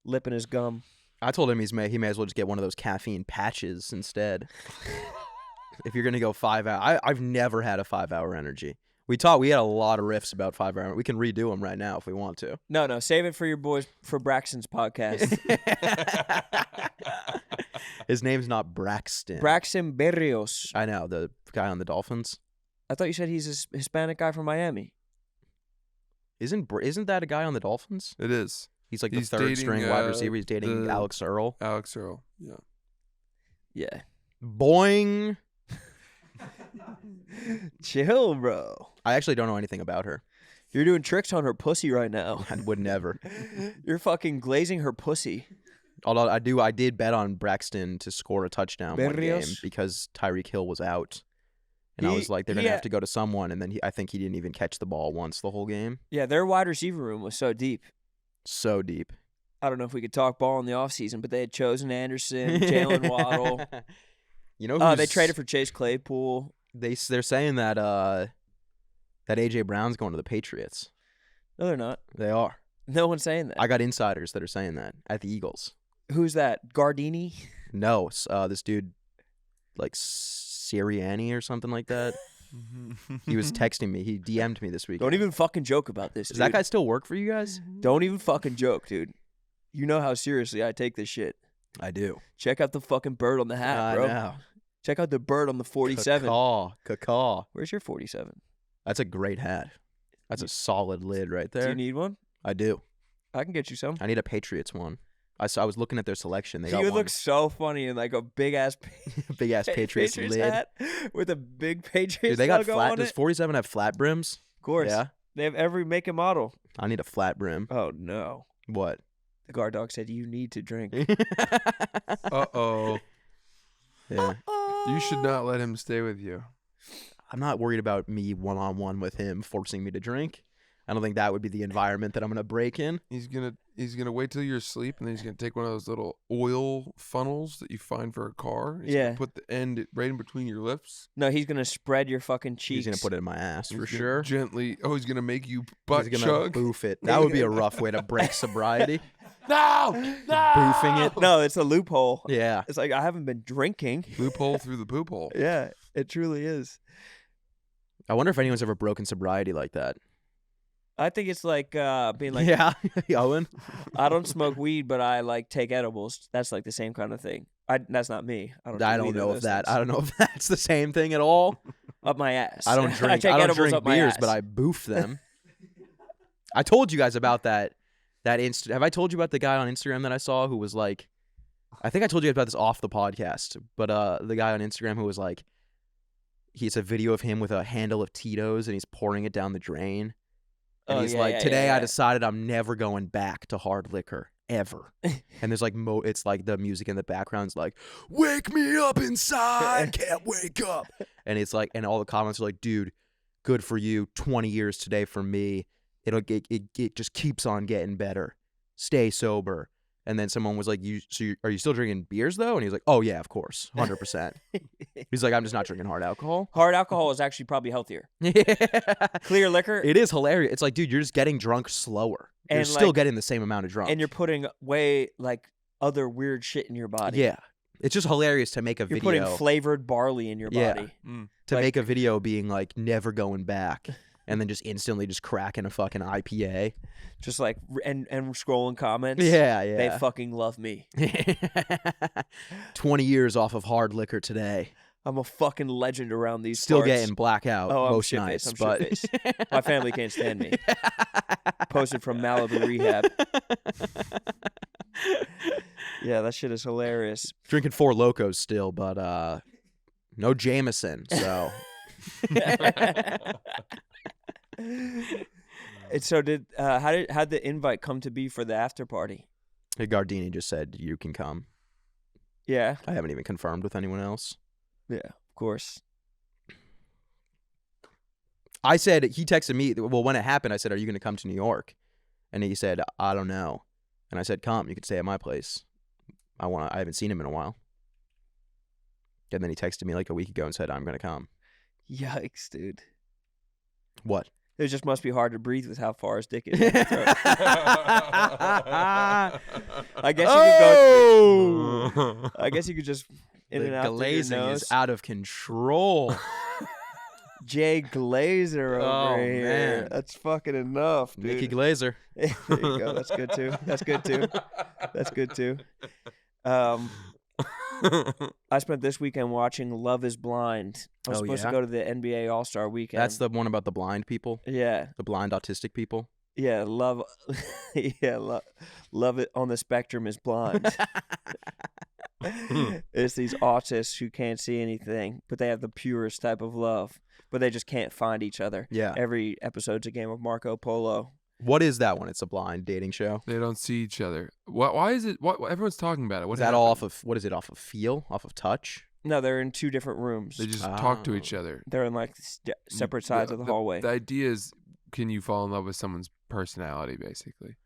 Speaker 2: lip and his gum.
Speaker 3: I told him he may as well just get one of those caffeine patches instead. If you're gonna go 5 hours, I've never had a 5-hour energy. We had a lot of riffs about 5-hour. We can redo them right now if we want to.
Speaker 2: No, save it for your boys for Braxton's podcast.
Speaker 3: His name's not Braxton.
Speaker 2: Braxton Berrios.
Speaker 3: I know, the guy on the Dolphins.
Speaker 2: I thought you said he's a Hispanic guy from Miami.
Speaker 3: Isn't that a guy on the Dolphins?
Speaker 1: It is.
Speaker 3: He's like
Speaker 1: He's
Speaker 3: the third string
Speaker 1: dating,
Speaker 3: wide receiver. He's dating
Speaker 1: the-
Speaker 3: Alex Earl.
Speaker 1: Alex Earl. Yeah.
Speaker 2: Yeah.
Speaker 3: Boing.
Speaker 2: Chill, bro.
Speaker 3: I actually don't know anything about her.
Speaker 2: You're doing tricks on her pussy right now.
Speaker 3: I would never.
Speaker 2: You're fucking glazing her pussy.
Speaker 3: Although I did bet on Braxton to score a touchdown one game
Speaker 2: Berrios?
Speaker 3: because Tyreek Hill was out. And I
Speaker 2: He-
Speaker 3: was like, they're going
Speaker 2: he
Speaker 3: to have
Speaker 2: had-
Speaker 3: to go to someone. And then I think he didn't even catch the ball once the whole game.
Speaker 2: Yeah, their wide receiver room was so deep.
Speaker 3: So deep.
Speaker 2: I don't know if we could talk ball in the offseason, but they had chosen Anderson, Jalen Waddle.
Speaker 3: You know
Speaker 2: Oh, they
Speaker 3: who's-
Speaker 2: traded for Chase Claypool.
Speaker 3: They're saying that that AJ Brown's going to the Patriots.
Speaker 2: No, they're not.
Speaker 3: They are.
Speaker 2: No one's saying that.
Speaker 3: I got insiders that are saying that at the Eagles.
Speaker 2: Who's that? Gardini?
Speaker 3: No, this dude, like Sirianni or something like that. He was texting me. He DM'd me this week.
Speaker 2: Don't even fucking joke about this,
Speaker 3: Does
Speaker 2: dude.
Speaker 3: that guy still work for you guys?
Speaker 2: Don't even fucking joke, dude. You know how seriously I take this shit.
Speaker 3: I do.
Speaker 2: Check out the fucking bird on the hat,
Speaker 3: I
Speaker 2: bro.
Speaker 3: know.
Speaker 2: Check out the bird on the 47.
Speaker 3: Caw.
Speaker 2: Where's your 47?
Speaker 3: That's a great hat. That's a solid lid right
Speaker 2: Do
Speaker 3: there.
Speaker 2: you need one?
Speaker 3: I do.
Speaker 2: I can get you some.
Speaker 3: I need a Patriots one. I was looking at their selection. They
Speaker 2: He
Speaker 3: got
Speaker 2: would
Speaker 3: one
Speaker 2: look so funny in like a big ass
Speaker 3: big ass Patriots lid.
Speaker 2: hat with a big Patriots
Speaker 3: Dude, they got
Speaker 2: logo
Speaker 3: flat.
Speaker 2: on
Speaker 3: Does
Speaker 2: it.
Speaker 3: 47 have flat brims?
Speaker 2: Of course.
Speaker 3: Yeah.
Speaker 2: They have every make and model.
Speaker 3: I need a flat brim.
Speaker 2: Oh no.
Speaker 3: What?
Speaker 2: The guard dog said, "You need to drink."
Speaker 1: Uh-oh.
Speaker 3: Yeah.
Speaker 1: You should not let him stay with you.
Speaker 3: I'm not worried about me one-on-one with him forcing me to drink. I don't think that would be the environment that I'm gonna break in.
Speaker 1: He's gonna wait till you're asleep, and then he's gonna take one of those little oil funnels that you find for a car. He's
Speaker 2: Yeah.
Speaker 1: gonna put the end right in between your lips.
Speaker 2: No, he's gonna spread your fucking cheeks.
Speaker 3: He's gonna put it in my ass
Speaker 1: He's
Speaker 3: for
Speaker 1: gonna
Speaker 3: sure.
Speaker 1: Gently. Oh, he's gonna make you butt
Speaker 3: He's gonna
Speaker 1: chug.
Speaker 3: boof it. That would be a rough way to break sobriety.
Speaker 1: No,
Speaker 3: Boofing it.
Speaker 2: No, it's a loophole.
Speaker 3: Yeah.
Speaker 2: It's like I haven't been drinking.
Speaker 1: Loophole through the poop hole.
Speaker 2: Yeah, it truly is.
Speaker 3: I wonder if anyone's ever broken sobriety like that.
Speaker 2: I think it's like being like,
Speaker 3: Yeah, Owen.
Speaker 2: I don't smoke weed, but I like take edibles. That's like the same kind of thing. That's not me. I don't.
Speaker 3: I
Speaker 2: do
Speaker 3: don't
Speaker 2: either
Speaker 3: know
Speaker 2: of
Speaker 3: if
Speaker 2: those
Speaker 3: that.
Speaker 2: things.
Speaker 3: I don't know if that's the same thing at all.
Speaker 2: Up my ass.
Speaker 3: I don't drink.
Speaker 2: take
Speaker 3: I don't
Speaker 2: edibles
Speaker 3: drink
Speaker 2: up my
Speaker 3: beers,
Speaker 2: ass.
Speaker 3: but I boof them. I told you guys about that. Have I told you about the guy on Instagram that I saw who was like? I think I told you about this off the podcast, but the guy on Instagram who was like, it's a video of him with a handle of Tito's and he's pouring it down the drain. And
Speaker 2: Oh,
Speaker 3: he's
Speaker 2: yeah,
Speaker 3: like,
Speaker 2: yeah,
Speaker 3: today
Speaker 2: yeah,
Speaker 3: I
Speaker 2: yeah.
Speaker 3: decided I'm never going back to hard liquor ever. And there's like it's like the music in the background's like, wake me up inside, can't wake up. And it's like, and all the comments are like, dude, good for you. 20 years today for me. It just keeps on getting better. Stay sober. And then someone was like, are you still drinking beers though? And he was like, oh yeah, of course, 100%. He's like, I'm just not drinking hard alcohol.
Speaker 2: Hard alcohol is actually probably healthier.
Speaker 3: Yeah.
Speaker 2: Clear liquor,
Speaker 3: It is hilarious. It's like, dude, you're just getting drunk slower. You're
Speaker 2: And,
Speaker 3: still
Speaker 2: like-
Speaker 3: getting the same amount of drunk.
Speaker 2: and you're putting way like other weird shit in your body.
Speaker 3: yeah. It's just hilarious to make a
Speaker 2: You're
Speaker 3: video.
Speaker 2: putting flavored barley in your
Speaker 3: Yeah.
Speaker 2: body.
Speaker 3: to
Speaker 2: like-
Speaker 3: make a video being like never going back, and then just instantly just cracking a fucking IPA.
Speaker 2: Just like and scrolling comments.
Speaker 3: Yeah,
Speaker 2: They
Speaker 3: yeah.
Speaker 2: fucking love me.
Speaker 3: 20 years off of hard liquor today.
Speaker 2: I'm a fucking legend around these
Speaker 3: Still
Speaker 2: parts.
Speaker 3: getting blackout
Speaker 2: Oh, I'm
Speaker 3: most
Speaker 2: shit-faced,
Speaker 3: nights,
Speaker 2: I'm
Speaker 3: but
Speaker 2: shit-faced. My family can't stand me. Posted from Malibu rehab. Yeah, that shit is hilarious.
Speaker 3: Drinking Four Locos still, but no Jameson. So
Speaker 2: And so how'd the invite come to be for the after party?
Speaker 3: Gardini just said you can come.
Speaker 2: Yeah,
Speaker 3: I haven't even confirmed with anyone else.
Speaker 2: yeah, of course.
Speaker 3: I said, he texted me, well, when it happened, I said, are you going to come to New York? And he said, I don't know. And I said, come, you can stay at my place. I haven't seen him in a while. And then he texted me like a week ago and said, I'm going to come.
Speaker 2: Yikes, dude.
Speaker 3: What?
Speaker 2: It just must be hard to breathe with how far his dick is. down your throat. I guess you could go. I guess you could just in
Speaker 3: The
Speaker 2: and out through your
Speaker 3: glazing
Speaker 2: nose.
Speaker 3: is out of control.
Speaker 2: Jay Glazer over
Speaker 3: Oh,
Speaker 2: here.
Speaker 3: man.
Speaker 2: That's fucking enough, dude.
Speaker 3: Mickey Glazer.
Speaker 2: There you go. That's good too. That's good too. That's good too. I spent this weekend watching Love Is Blind. I was
Speaker 3: Oh,
Speaker 2: supposed
Speaker 3: yeah?
Speaker 2: to go to the NBA All-Star weekend.
Speaker 3: That's the one about the blind people,
Speaker 2: yeah,
Speaker 3: the blind autistic people.
Speaker 2: yeah. Love, love it on the spectrum is blind. It's these autists who can't see anything, but they have the purest type of love, but they just can't find each other.
Speaker 3: Yeah.
Speaker 2: Every episode's a game of Marco Polo.
Speaker 3: What is that one? It's a blind dating show.
Speaker 1: They don't see each other. Why is it? What everyone's talking about it? What
Speaker 3: Is that all off
Speaker 1: happened?
Speaker 3: of, what is it, off of feel? Off of touch?
Speaker 2: No, they're in two different rooms.
Speaker 1: They just talk to each
Speaker 3: Oh.
Speaker 1: other.
Speaker 2: They're in like separate sides of the hallway.
Speaker 1: The idea is, can you fall in love with someone's personality, basically?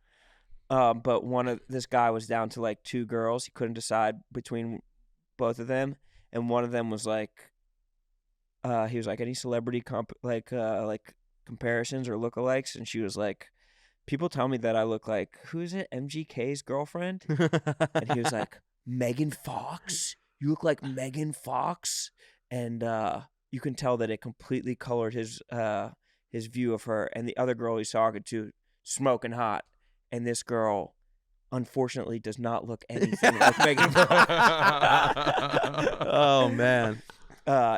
Speaker 2: But this guy was down to like two girls. He couldn't decide between both of them, and one of them was like, he was like, any celebrity comparisons or lookalikes, and she was like, people tell me that I look like, who is it, MGK's girlfriend? And he was like, Megan Fox. You look like Megan Fox, and you can tell that it completely colored his view of her. And the other girl he's talking to, smoking hot, and this girl, unfortunately, does not look anything like Megan Fox.
Speaker 3: Oh, man.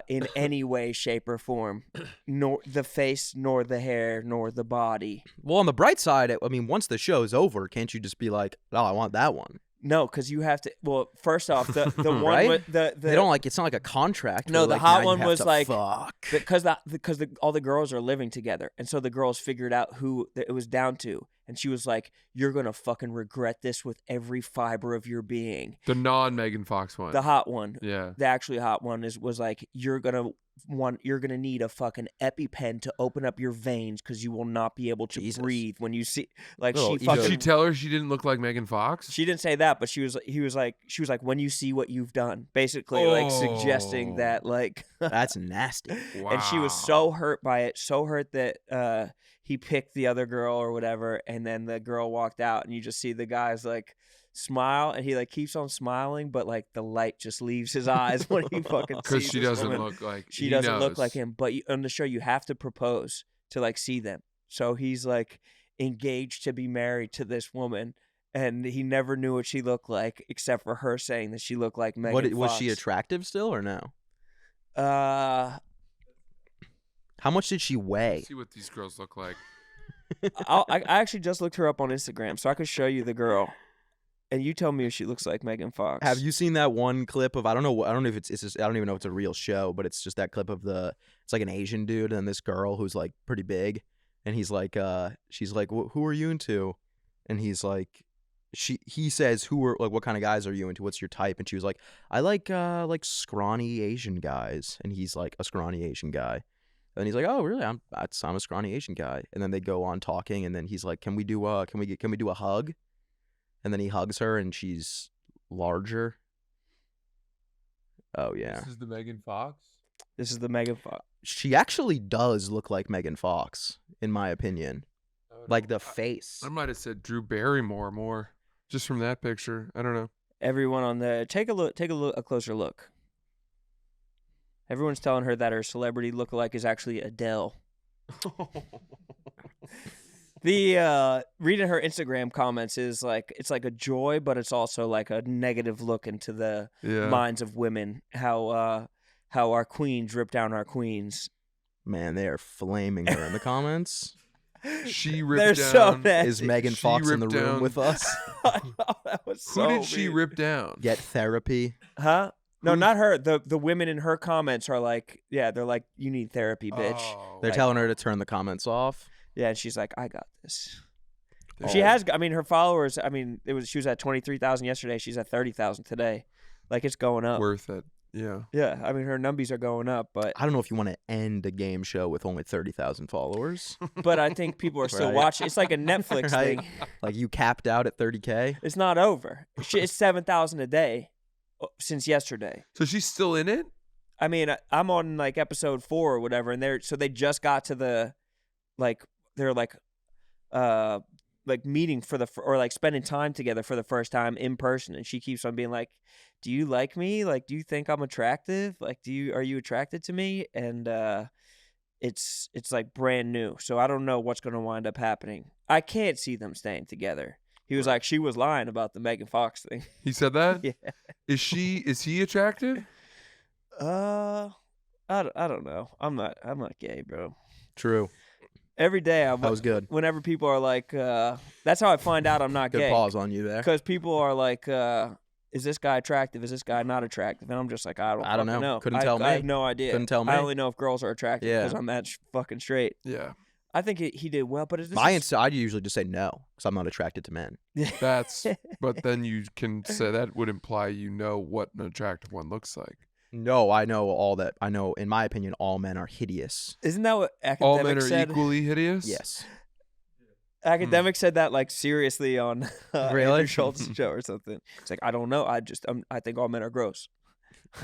Speaker 2: In any way, shape, or form, nor the face, nor the hair, nor the body.
Speaker 3: Well, on the bright side, I mean, once the show's over, can't you just be like, oh, I want that one?
Speaker 2: No, because you have to. Well, first off, the one
Speaker 3: Right?
Speaker 2: with the
Speaker 3: They don't like, it's not like a contract.
Speaker 2: No,
Speaker 3: where,
Speaker 2: the
Speaker 3: like,
Speaker 2: hot
Speaker 3: now you
Speaker 2: one
Speaker 3: have
Speaker 2: was
Speaker 3: to
Speaker 2: like-
Speaker 3: fuck.
Speaker 2: because all the girls are living together, and so the girls figured out who it was down to, And she was like, "You're gonna fucking regret this with every fiber of your being."
Speaker 1: The non-Megan Fox one.
Speaker 2: The hot one,
Speaker 1: Yeah.
Speaker 2: the actually hot one was like, "You're gonna need a fucking EpiPen to open up your veins because you will not be able to
Speaker 3: Jesus.
Speaker 2: breathe when you see." Like
Speaker 3: Little
Speaker 2: she
Speaker 3: ego.
Speaker 2: fucking.
Speaker 1: Did she tell her she didn't look like Megan Fox?
Speaker 2: She didn't say that, but she was like, when you see what you've done, basically like suggesting
Speaker 1: Oh.
Speaker 2: that like.
Speaker 3: That's nasty.
Speaker 1: Wow.
Speaker 2: And she was so hurt by it, so hurt that he picked the other girl or whatever, and then the girl walked out, and you just see the guy's like smile, and he like keeps on smiling, but like the light just leaves his eyes when he fucking
Speaker 1: Because
Speaker 2: sees
Speaker 1: she
Speaker 2: this
Speaker 1: doesn't
Speaker 2: woman.
Speaker 1: look like
Speaker 2: She
Speaker 1: he
Speaker 2: doesn't look
Speaker 1: knows.
Speaker 2: like him, but on the show you have to propose to like see them. So he's like engaged to be married to this woman, and he never knew what she looked like except for her saying that she looked like Megan Fox.
Speaker 3: Was she attractive still or no?
Speaker 2: Uh,
Speaker 3: How much did she weigh?
Speaker 1: See what these girls look like.
Speaker 2: I actually just looked her up on Instagram, so I could show you the girl, and you tell me if she looks like Megan Fox.
Speaker 3: Have you seen that one clip of I don't know if it's just, I don't even know if it's a real show, but it's just that clip of it's like an Asian dude and this girl who's like pretty big, and he's like she's like, who are you into? And he's like, he says, what kind of guys are you into? What's your type? And she was like, I like scrawny Asian guys. And he's like a scrawny Asian guy. And he's like, oh really? I'm a scrawny Asian guy. And then they go on talking, and then he's like, can we do a hug? And then he hugs her, and she's larger. Oh yeah.
Speaker 1: This is the Megan Fox?
Speaker 2: This is the Megan Fox.
Speaker 3: She actually does look like Megan Fox, in my opinion. Like the face.
Speaker 1: I might have said Drew Barrymore more just from that picture. I don't know.
Speaker 2: Everyone on the take a closer look. Everyone's telling her that her celebrity lookalike is actually Adele. The reading her Instagram comments is like, it's like a joy, but it's also like a negative look into the
Speaker 1: Yeah.
Speaker 2: minds of women. How our queens rip down our queens.
Speaker 3: Man, they are flaming her in the comments.
Speaker 1: She
Speaker 2: They're
Speaker 1: ripped
Speaker 2: so
Speaker 1: down.
Speaker 2: nasty.
Speaker 3: Is Megan
Speaker 1: She
Speaker 3: Fox in the
Speaker 1: ripped
Speaker 3: room
Speaker 1: down-
Speaker 3: with us?
Speaker 2: I know, that was so
Speaker 1: Who did she
Speaker 2: mean.
Speaker 1: rip down?
Speaker 3: Get therapy.
Speaker 2: Huh? No,
Speaker 1: Who's-
Speaker 2: not her. The women in her comments are like, yeah, they're like, you need therapy, bitch.
Speaker 1: Oh,
Speaker 3: They're telling her to turn the comments off.
Speaker 2: Yeah, and she's like, I got this.
Speaker 1: Oh.
Speaker 2: She has. I mean, her followers. I mean, she was at 23,000 yesterday. She's at 30,000 today. Like, it's going up.
Speaker 1: worth it. Yeah.
Speaker 2: Yeah, I mean, her numbies are going up, but
Speaker 3: I don't know if you want to end a game show with only 30,000 followers.
Speaker 2: I think people are still
Speaker 3: Right.
Speaker 2: watching. It's like a Netflix
Speaker 3: Right.
Speaker 2: thing.
Speaker 3: Like you capped out at 30K.
Speaker 2: It's not over. It's 7,000 a day since yesterday.
Speaker 1: So she's still in it?
Speaker 2: I mean, I'm on like episode 4 or whatever, and they just got to the they're meeting for or like spending time together for the first time in person, and she keeps on being like, do you like me? Like, do you think I'm attractive? Like, are you attracted to me? And it's like brand new, so I don't know what's going to wind up happening. I can't see them staying together. He was like, she was lying about the Megan Fox thing.
Speaker 1: He said that?
Speaker 2: Yeah.
Speaker 1: Is he attractive?
Speaker 2: I don't know. I'm not gay, bro.
Speaker 3: True.
Speaker 2: Every day
Speaker 3: That was good.
Speaker 2: whenever people are like, that's how I find out I'm not
Speaker 3: Good
Speaker 2: gay.
Speaker 3: pause on you there.
Speaker 2: Because people are like, is this guy attractive? Is this guy not attractive? And I'm just like, I don't
Speaker 3: I don't
Speaker 2: fucking
Speaker 3: know. Couldn't tell
Speaker 2: I
Speaker 3: me.
Speaker 2: have no idea.
Speaker 3: Couldn't tell me.
Speaker 2: I only know if girls are attractive
Speaker 3: Yeah.
Speaker 2: because I'm that fucking straight.
Speaker 1: Yeah.
Speaker 2: I think he did well, but
Speaker 3: I usually just say no because I'm not attracted to men.
Speaker 1: But then you can say that would imply you know what an attractive one looks like.
Speaker 3: No, I know all that. I know, in my opinion, all men are hideous.
Speaker 2: Isn't that what
Speaker 1: All men
Speaker 2: Academic
Speaker 1: are
Speaker 2: said?
Speaker 1: equally hideous?
Speaker 3: Yes.
Speaker 2: Academic said that like seriously on
Speaker 3: Really?
Speaker 2: Andrew Schultz's show or something. It's like, I don't know. I think all men are gross.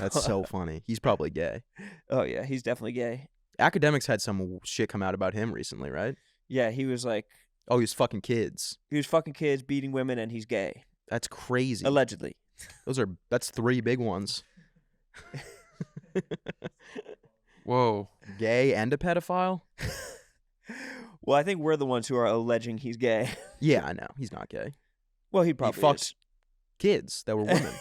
Speaker 3: That's so funny. He's probably gay.
Speaker 2: Oh yeah, he's definitely gay.
Speaker 3: Academics had some shit come out about him recently, right?
Speaker 2: Yeah, he was like,
Speaker 3: Oh, he's fucking kids.
Speaker 2: he was fucking kids, beating women, and he's gay.
Speaker 3: That's crazy.
Speaker 2: Allegedly.
Speaker 3: That's 3 big ones.
Speaker 1: Whoa.
Speaker 3: Gay and a pedophile?
Speaker 2: Well, I think we're the ones who are alleging he's gay.
Speaker 3: Yeah, I know. He's not gay.
Speaker 2: Well, he probably
Speaker 3: fucks
Speaker 2: is.
Speaker 3: Kids that were women.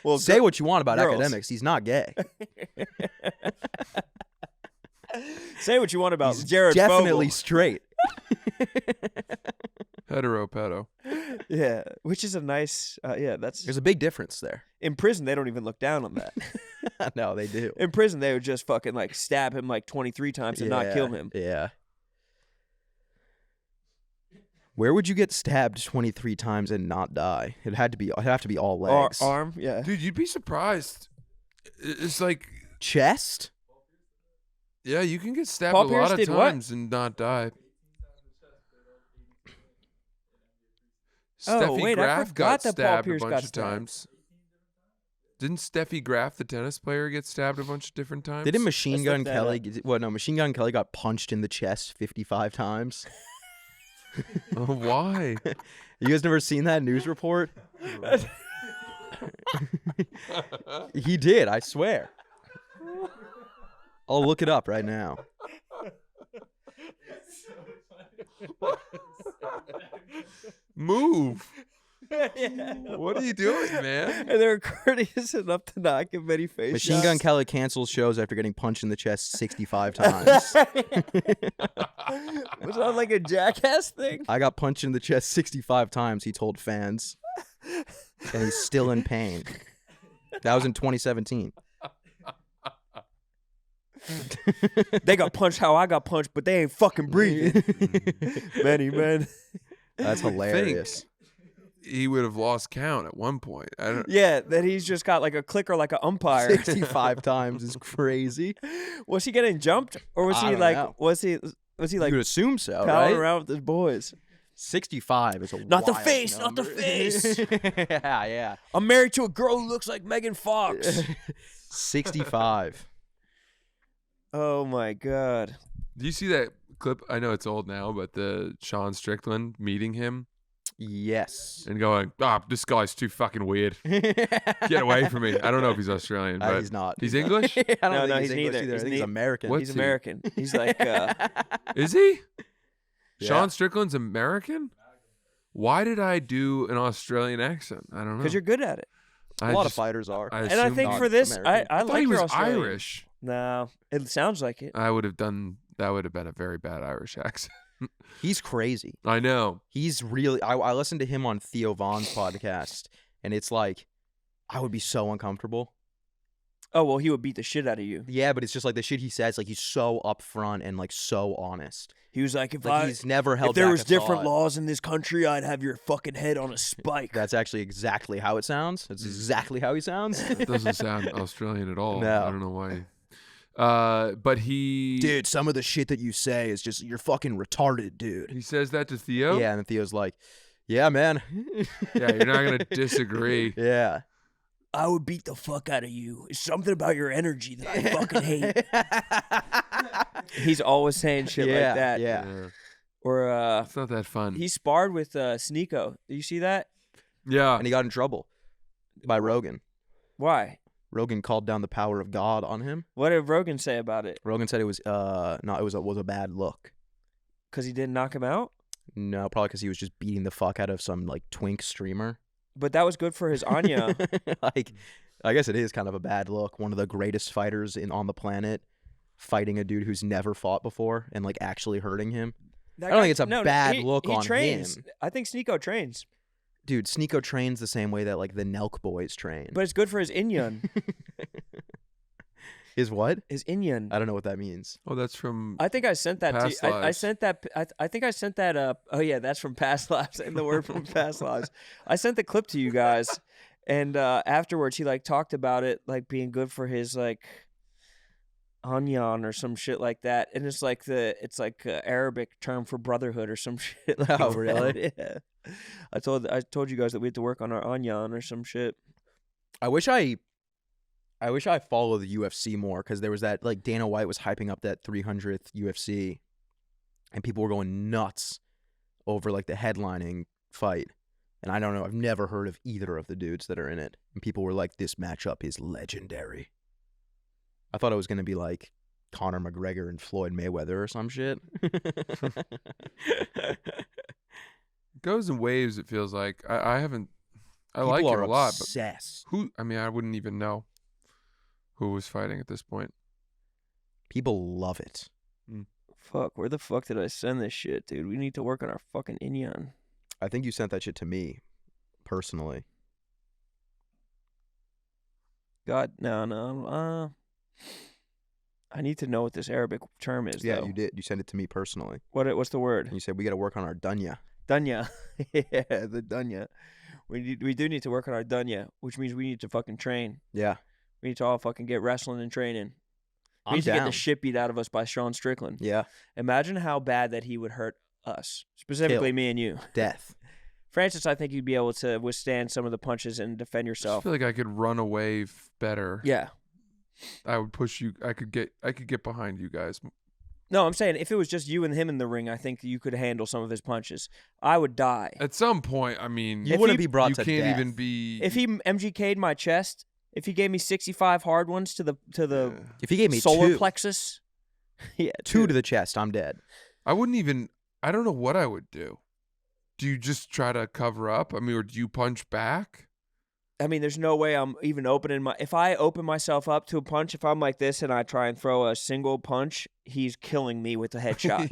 Speaker 2: Well,
Speaker 3: Say what you want about
Speaker 2: girls.
Speaker 3: academics. He's not gay.
Speaker 2: Say what you want about
Speaker 3: He's
Speaker 2: Jared
Speaker 3: definitely
Speaker 2: Fogle.
Speaker 3: straight.
Speaker 1: Hetero pedo.
Speaker 2: Yeah, which is a nice. That's
Speaker 3: There's a big difference there.
Speaker 2: in prison. They don't even look down on that.
Speaker 3: No, they do.
Speaker 2: In prison, they would just fucking like stab him like 23 times and not kill him.
Speaker 3: Yeah. Where would you get stabbed 23 times and not die? It'd have to be all legs.
Speaker 2: Arm, yeah.
Speaker 1: Dude, you'd be surprised. It's like,
Speaker 3: Chest?
Speaker 1: yeah, you can get stabbed
Speaker 2: Paul
Speaker 1: a
Speaker 2: Pierce
Speaker 1: lot of
Speaker 2: did what?
Speaker 1: times and not die.
Speaker 2: Oh,
Speaker 1: Steffi
Speaker 2: wait, I
Speaker 1: Graf
Speaker 2: forgot
Speaker 1: got
Speaker 2: that Paul
Speaker 1: stabbed a
Speaker 2: Pierce
Speaker 1: bunch
Speaker 2: got
Speaker 1: of
Speaker 2: stabbed.
Speaker 1: times. Didn't Steffi Graf, the tennis player, get stabbed a bunch of different times?
Speaker 3: Didn't Machine
Speaker 2: Let's
Speaker 3: Gun
Speaker 2: look that
Speaker 3: Kelly? Well, no, Machine Gun Kelly got punched in the chest 55 times.
Speaker 1: Oh, why?
Speaker 3: You guys never seen that news report? He did, I swear. I'll look it up right now.
Speaker 1: Move.
Speaker 2: Yeah.
Speaker 1: What are you doing, man?
Speaker 2: And they're courteous enough to not give any face
Speaker 3: Machine
Speaker 2: shots.
Speaker 3: Gun Kelly cancels shows after getting punched in the chest 65 times.
Speaker 2: Was that like a Jackass thing?
Speaker 3: I got punched in the chest 65 times, he told fans. And he's still in pain. That was in 2017.
Speaker 2: They got punched how I got punched, but they ain't fucking breathing. Many men.
Speaker 3: That's hilarious.
Speaker 1: He would have lost count at one point. I don't.
Speaker 2: Yeah, that he's just got like a clicker, like an umpire.
Speaker 3: 65 times is crazy.
Speaker 2: Was he getting jumped, or was
Speaker 3: I
Speaker 2: he
Speaker 3: don't
Speaker 2: like?
Speaker 3: know.
Speaker 2: Was he like
Speaker 3: You would assume so,
Speaker 2: palling
Speaker 3: right?
Speaker 2: around with his boys?
Speaker 3: 65 is a
Speaker 2: Not the
Speaker 3: wild
Speaker 2: face, not the
Speaker 3: number.
Speaker 2: face.
Speaker 3: Yeah.
Speaker 2: I'm married to a girl who looks like Megan Fox.
Speaker 3: 65.
Speaker 2: Oh my god.
Speaker 1: Do you see that clip? I know it's old now, but the Sean Strickland meeting him
Speaker 3: Yes.
Speaker 1: and going, this guy's too fucking weird. Get away from me. I don't know if he's Australian, but
Speaker 3: He's not.
Speaker 1: he's English?
Speaker 3: I don't
Speaker 2: No,
Speaker 3: think
Speaker 2: no,
Speaker 3: he's
Speaker 2: he's
Speaker 3: English
Speaker 2: neither.
Speaker 3: either. I
Speaker 2: He's
Speaker 3: think he's
Speaker 2: nei-
Speaker 3: American.
Speaker 1: What?
Speaker 2: He's
Speaker 1: What's he?
Speaker 2: American. He's like
Speaker 1: Is he?
Speaker 3: Yeah.
Speaker 1: Sean Strickland's American? Why did I do an Australian accent? I don't know.
Speaker 2: because you're good at it.
Speaker 3: A lot of fighters are.
Speaker 1: I
Speaker 2: And I
Speaker 1: assumed
Speaker 2: think
Speaker 1: not.
Speaker 2: for this,
Speaker 3: American.
Speaker 2: I
Speaker 1: I thought
Speaker 2: like
Speaker 1: he was
Speaker 2: your Australian.
Speaker 1: Irish.
Speaker 2: No, it sounds like it.
Speaker 1: I would have done that. Would have been a very bad Irish accent.
Speaker 3: He's crazy.
Speaker 1: I know.
Speaker 3: He's really. I listened to him on Theo Vaughn's podcast, and it's like, I would be so uncomfortable.
Speaker 2: Oh well, he would beat the shit out of you.
Speaker 3: Yeah, but it's just like the shit he says. Like he's so upfront and like so honest.
Speaker 2: He was like,
Speaker 3: Like he's never held.
Speaker 2: if there
Speaker 3: back
Speaker 2: was
Speaker 3: a
Speaker 2: different
Speaker 3: thought.
Speaker 2: laws in this country, I'd have your fucking head on a spike.
Speaker 3: That's actually exactly how it sounds. That's exactly how he sounds.
Speaker 1: It doesn't sound Australian at all.
Speaker 3: No.
Speaker 1: I don't know why. But he
Speaker 3: Dude, some of the shit that you say is just you're fucking retarded, dude.
Speaker 1: he says that to Theo.
Speaker 3: Yeah, and then Theo's like, yeah, man.
Speaker 1: Yeah, you're not gonna disagree.
Speaker 3: Yeah.
Speaker 2: I would beat the fuck out of you. It's something about your energy that I fucking hate. He's always saying shit like that.
Speaker 3: Yeah.
Speaker 2: Or
Speaker 1: It's not that fun.
Speaker 2: he sparred with Sneeko. Did you see that?
Speaker 1: Yeah.
Speaker 3: And he got in trouble by Rogan.
Speaker 2: Why?
Speaker 3: Rogan called down the power of God on him.
Speaker 2: What did Rogan say about it?
Speaker 3: Rogan said it was a bad look.
Speaker 2: Because he didn't knock him out?
Speaker 3: No, probably because he was just beating the fuck out of some like twink streamer.
Speaker 2: But that was good for his Anya.
Speaker 3: Like, I guess it is kind of a bad look. One of the greatest fighters on the planet fighting a dude who's never fought before and like actually hurting him.
Speaker 2: That
Speaker 3: I don't
Speaker 2: guy-
Speaker 3: think it's a bad
Speaker 2: he-
Speaker 3: look
Speaker 2: he
Speaker 3: on
Speaker 2: trains.
Speaker 3: him.
Speaker 2: I think Sneeko trains.
Speaker 3: Dude, Sneeko trains the same way that like the Nelk boys train.
Speaker 2: But it's good for his Inyan.
Speaker 3: Is what?
Speaker 2: His Inyan.
Speaker 3: I don't know what that means.
Speaker 1: Oh, that's from.
Speaker 2: I think I sent that to you.
Speaker 1: Past
Speaker 2: I
Speaker 1: lives.
Speaker 2: sent that. I think I sent that. Oh yeah, that's from past lives. And the word from past lives. I sent the clip to you guys, and afterwards he like talked about it like being good for his like Anyan or some shit like that. And it's like a Arabic term for brotherhood or some shit. Like
Speaker 3: Oh,
Speaker 2: that.
Speaker 3: really?
Speaker 2: Yeah. I told you guys that we had to work on our Anyan or some shit.
Speaker 3: I wish I followed the UFC more because there was that like Dana White was hyping up that 300th UFC, and people were going nuts over like the headlining fight. And I don't know, I've never heard of either of the dudes that are in it. And people were like, "This matchup is legendary." I thought it was gonna be like Conor McGregor and Floyd Mayweather or some shit.
Speaker 1: Goes in waves. It feels like I haven't. I
Speaker 3: People
Speaker 1: like it
Speaker 3: are
Speaker 1: a lot, but
Speaker 3: obsessed.
Speaker 1: who? I mean, I wouldn't even know who was fighting at this point.
Speaker 3: People love it.
Speaker 2: Fuck, where the fuck did I send this shit, dude? We need to work on our fucking Inyan.
Speaker 3: I think you sent that shit to me,
Speaker 2: God, no. I need to know what this Arabic term is.
Speaker 3: Yeah,
Speaker 2: though.
Speaker 3: you did. You sent it to me personally.
Speaker 2: What's the word?
Speaker 3: And you said we got to work on our dunya.
Speaker 2: Dunya. Yeah, the Dunya. We do need to work on our Dunya, which means we need to fucking train.
Speaker 3: Yeah.
Speaker 2: We need to all fucking get wrestling and training. We
Speaker 3: I'm
Speaker 2: need to get
Speaker 3: down.
Speaker 2: the shit beat out of us by Sean Strickland.
Speaker 3: Yeah.
Speaker 2: Imagine how bad that he would hurt us, specifically
Speaker 3: Kill.
Speaker 2: me and you.
Speaker 3: Death.
Speaker 2: Francis, I think you'd be able to withstand some of the punches and defend
Speaker 1: I just
Speaker 2: yourself.
Speaker 1: feel like I could run away better.
Speaker 2: Yeah.
Speaker 1: I would push you. I could get behind you guys.
Speaker 2: No, I'm saying if it was just you and him in the ring, I think you could handle some of his punches. I would die.
Speaker 1: At some point, I mean,
Speaker 3: You
Speaker 2: If
Speaker 3: wouldn't
Speaker 2: he-
Speaker 3: be brought
Speaker 1: you
Speaker 3: to
Speaker 1: can't
Speaker 3: death.
Speaker 1: even be.
Speaker 2: If he MGK'd my chest, if he gave me 65 hard ones to the
Speaker 3: If he gave me
Speaker 2: solar
Speaker 3: two,
Speaker 2: plexus, yeah,
Speaker 3: two
Speaker 2: dude.
Speaker 3: to the chest, I'm dead.
Speaker 1: I wouldn't even. I don't know what I would do. Do you just try to cover up? I mean, or do you punch back?
Speaker 2: I mean, there's no way I'm even opening my. If I open myself up to a punch, if I'm like this and I try and throw a single punch, he's killing me with a headshot.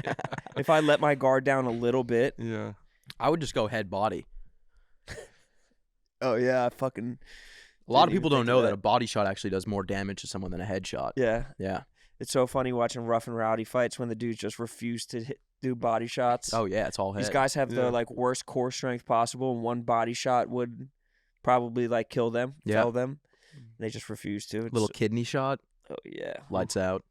Speaker 1: Yeah.
Speaker 2: If I let my guard down a little bit,
Speaker 1: Yeah.
Speaker 3: I would just go head body.
Speaker 2: oh yeah, I fucking.
Speaker 3: A lot of
Speaker 2: Didn't
Speaker 3: people
Speaker 2: even
Speaker 3: don't
Speaker 2: think of
Speaker 3: know that
Speaker 2: that.
Speaker 3: a body shot actually does more damage to someone than a headshot.
Speaker 2: Yeah,
Speaker 3: Yeah.
Speaker 2: it's so funny watching rough and rowdy fights when the dudes just refuse to do body shots.
Speaker 3: Oh yeah, it's all head.
Speaker 2: These guys have
Speaker 1: Yeah.
Speaker 2: the like worst core strength possible, and one body shot would probably like kill them,
Speaker 3: Yeah.
Speaker 2: fell them. They just refuse to. It's,
Speaker 3: Little kidney shot,
Speaker 2: oh yeah,
Speaker 3: lights out.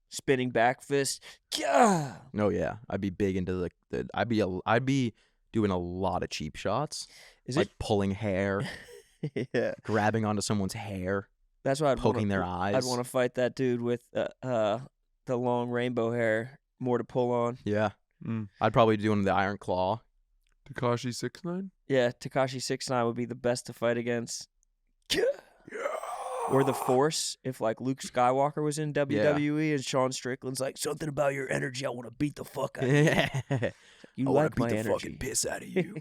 Speaker 2: spinning back fist. Gah!
Speaker 3: Oh yeah, I'd be big into the I'd be doing a lot of cheap shots,
Speaker 2: Is
Speaker 3: like pulling hair,
Speaker 2: it? Yeah,
Speaker 3: grabbing onto someone's hair,
Speaker 2: that's why I'd
Speaker 3: poking their
Speaker 2: I'd
Speaker 3: eyes.
Speaker 2: want to fight that dude with the long rainbow hair, more to pull on.
Speaker 3: Yeah,
Speaker 1: Mm.
Speaker 3: I'd probably do him the Iron Claw.
Speaker 1: Takashi 6ix9ine.
Speaker 2: Yeah, Tekashi 6ix9ine would be the best to fight against. Or the Force, if like Luke Skywalker was in WWE and Sean Strickland's like, something about your energy, I want to beat the fuck out of you. You
Speaker 3: I wanna
Speaker 2: like my
Speaker 3: beat the
Speaker 2: energy.
Speaker 3: fucking piss out of you.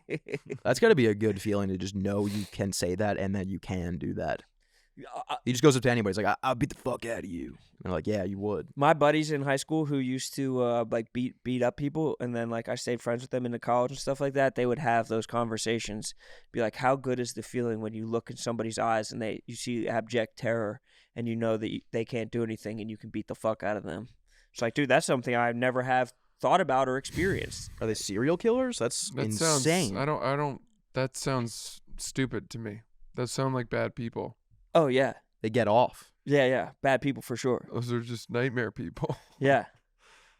Speaker 3: That's got to be a good feeling to just know you can say that and that you can do that. He just goes up to anybody. He's like, I'll beat the fuck out of you. And they're like, yeah, you would.
Speaker 2: My buddies in high school who used to like beat up people, and then like I stayed friends with them into college and stuff like that, they would have those conversations. Be like, how good is the feeling when you look in somebody's eyes and you see abject terror, and you know that they can't do anything, and you can beat the fuck out of them. It's like, dude, that's something I never have thought about or experienced.
Speaker 3: Are they serial killers? That's
Speaker 1: That
Speaker 3: insane.
Speaker 1: sounds. I don't. That sounds stupid to me. That sound like bad people.
Speaker 2: Oh yeah,
Speaker 3: They get off.
Speaker 2: yeah, bad people for sure.
Speaker 1: Those are just nightmare people.
Speaker 2: Yeah,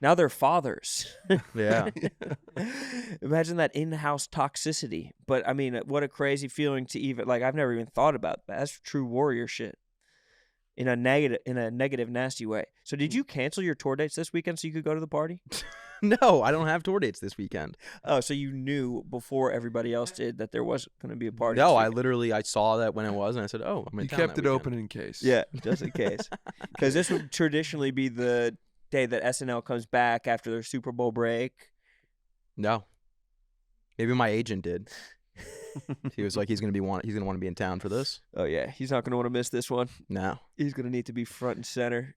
Speaker 2: now they're fathers.
Speaker 3: Yeah.
Speaker 2: Imagine that in-house toxicity. But I mean, what a crazy feeling to even like. I've never even thought about that. That's true warrior shit. In a negative, nasty way. So, did you cancel your tour dates this weekend so you could go to the party?
Speaker 3: No, I don't have tour dates this weekend.
Speaker 2: Oh, so you knew before everybody else did that there was going to be a party.
Speaker 3: No,
Speaker 2: this
Speaker 3: I
Speaker 2: weekend.
Speaker 3: literally saw that when it was, and I said, "Oh, I'm in
Speaker 1: You
Speaker 3: town
Speaker 1: kept
Speaker 3: that
Speaker 1: it
Speaker 3: weekend."
Speaker 1: open in case.
Speaker 2: Yeah, just in case. Because this would traditionally be the day that SNL comes back after their Super Bowl break.
Speaker 3: No, maybe my agent did. He was like, he's gonna want to be in town for this.
Speaker 2: Oh yeah, he's not going to want to miss this one.
Speaker 3: No,
Speaker 2: He's going to need to be front and center.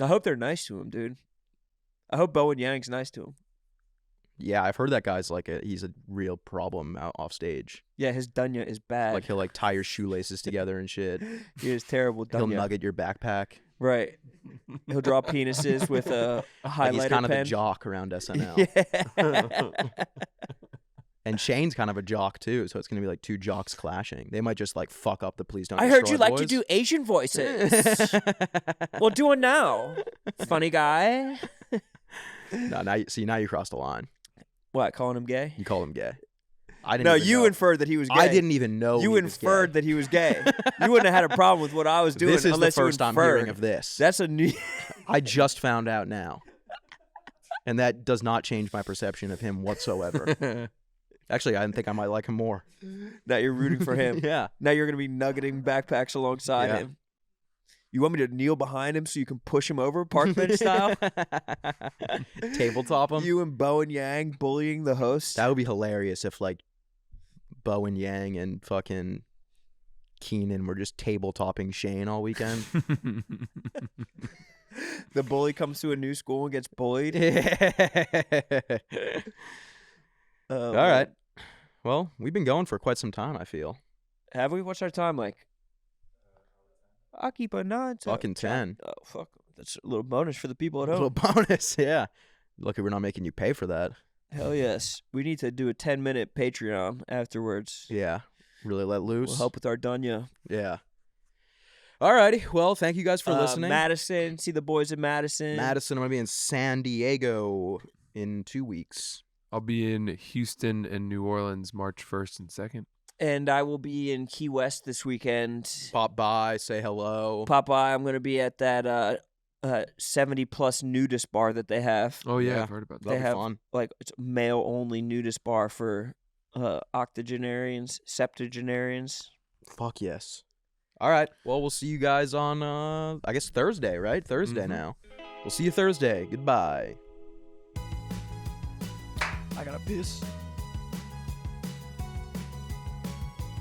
Speaker 2: I hope they're nice to him, dude. I hope Bowen Yang's nice to him.
Speaker 3: yeah, I've heard that guy's like he's a real problem out off stage.
Speaker 2: Yeah, his dunya is bad.
Speaker 3: Like he'll like tie your shoelaces together and shit.
Speaker 2: He is terrible
Speaker 3: He'll
Speaker 2: dunya.
Speaker 3: nugget your backpack.
Speaker 2: Right. He'll draw penises with a highlighter
Speaker 3: Like he's kind of
Speaker 2: pen.
Speaker 3: the jock around SNL.
Speaker 2: Yeah.
Speaker 3: And Shane's kind of a jock too, so it's gonna be like two jocks clashing. They might just like fuck up the Please Don't
Speaker 2: I heard
Speaker 3: Destroy
Speaker 2: you like to
Speaker 3: boys.
Speaker 2: do Asian voices. Well, do it now, funny guy.
Speaker 3: No, now you crossed the line.
Speaker 2: What, calling him gay?
Speaker 3: You call him gay. I didn't.
Speaker 2: No,
Speaker 3: even
Speaker 2: you
Speaker 3: know.
Speaker 2: inferred that he was gay.
Speaker 3: I didn't even know.
Speaker 2: You
Speaker 3: he was
Speaker 2: inferred
Speaker 3: gay.
Speaker 2: that he was gay. You wouldn't have had a problem with what I was doing
Speaker 3: This is the
Speaker 2: unless
Speaker 3: first
Speaker 2: you
Speaker 3: I'm
Speaker 2: inferred.
Speaker 3: hearing of this.
Speaker 2: That's a new.
Speaker 3: I just found out now, and that does not change my perception of him whatsoever. Actually, I think I might like him more.
Speaker 2: Now you're rooting for him.
Speaker 3: Yeah.
Speaker 2: Now you're gonna be nuggeting backpacks alongside
Speaker 3: Yeah.
Speaker 2: him. You want me to kneel behind him so you can push him over, park bench style?
Speaker 3: Tabletop him.
Speaker 2: You and Bowen Yang bullying the host.
Speaker 3: That would be hilarious if like Bowen Yang and fucking Keenan were just tabletopping Shane all weekend.
Speaker 2: The bully comes to a new school and gets bullied.
Speaker 3: All right. Well, we've been going for quite some time, I feel.
Speaker 2: Have we? What's our time like? I keep a 9 to
Speaker 3: Fucking 10.
Speaker 2: Oh fuck! That's a little bonus for the people at
Speaker 3: A little
Speaker 2: home.
Speaker 3: bonus, yeah. Lucky we're not making you pay for that.
Speaker 2: Hell yes. We need to do a 10-minute Patreon afterwards.
Speaker 3: Yeah. Really let loose.
Speaker 2: We'll help with our dunya.
Speaker 3: Yeah. Alrighty. Well, thank you guys for listening.
Speaker 2: Madison. See the boys in Madison.
Speaker 3: Madison, I'm going to be in San Diego in 2 weeks.
Speaker 1: I'll be in Houston and New Orleans March 1st and 2nd.
Speaker 2: And I will be in Key West this weekend.
Speaker 3: Pop by, say hello.
Speaker 2: Pop by. I'm going to be at that 70-plus nudist bar that they have.
Speaker 1: Oh, yeah,
Speaker 3: Yeah.
Speaker 1: I've heard about that.
Speaker 2: They
Speaker 3: That'll be
Speaker 2: have
Speaker 3: fun.
Speaker 2: like it's a male-only nudist bar for octogenarians, septuagenarians.
Speaker 3: Fuck yes. All right. Well, we'll see you guys on, I guess, Thursday, right? Thursday now. We'll see you Thursday. Goodbye.
Speaker 2: I gotta piss.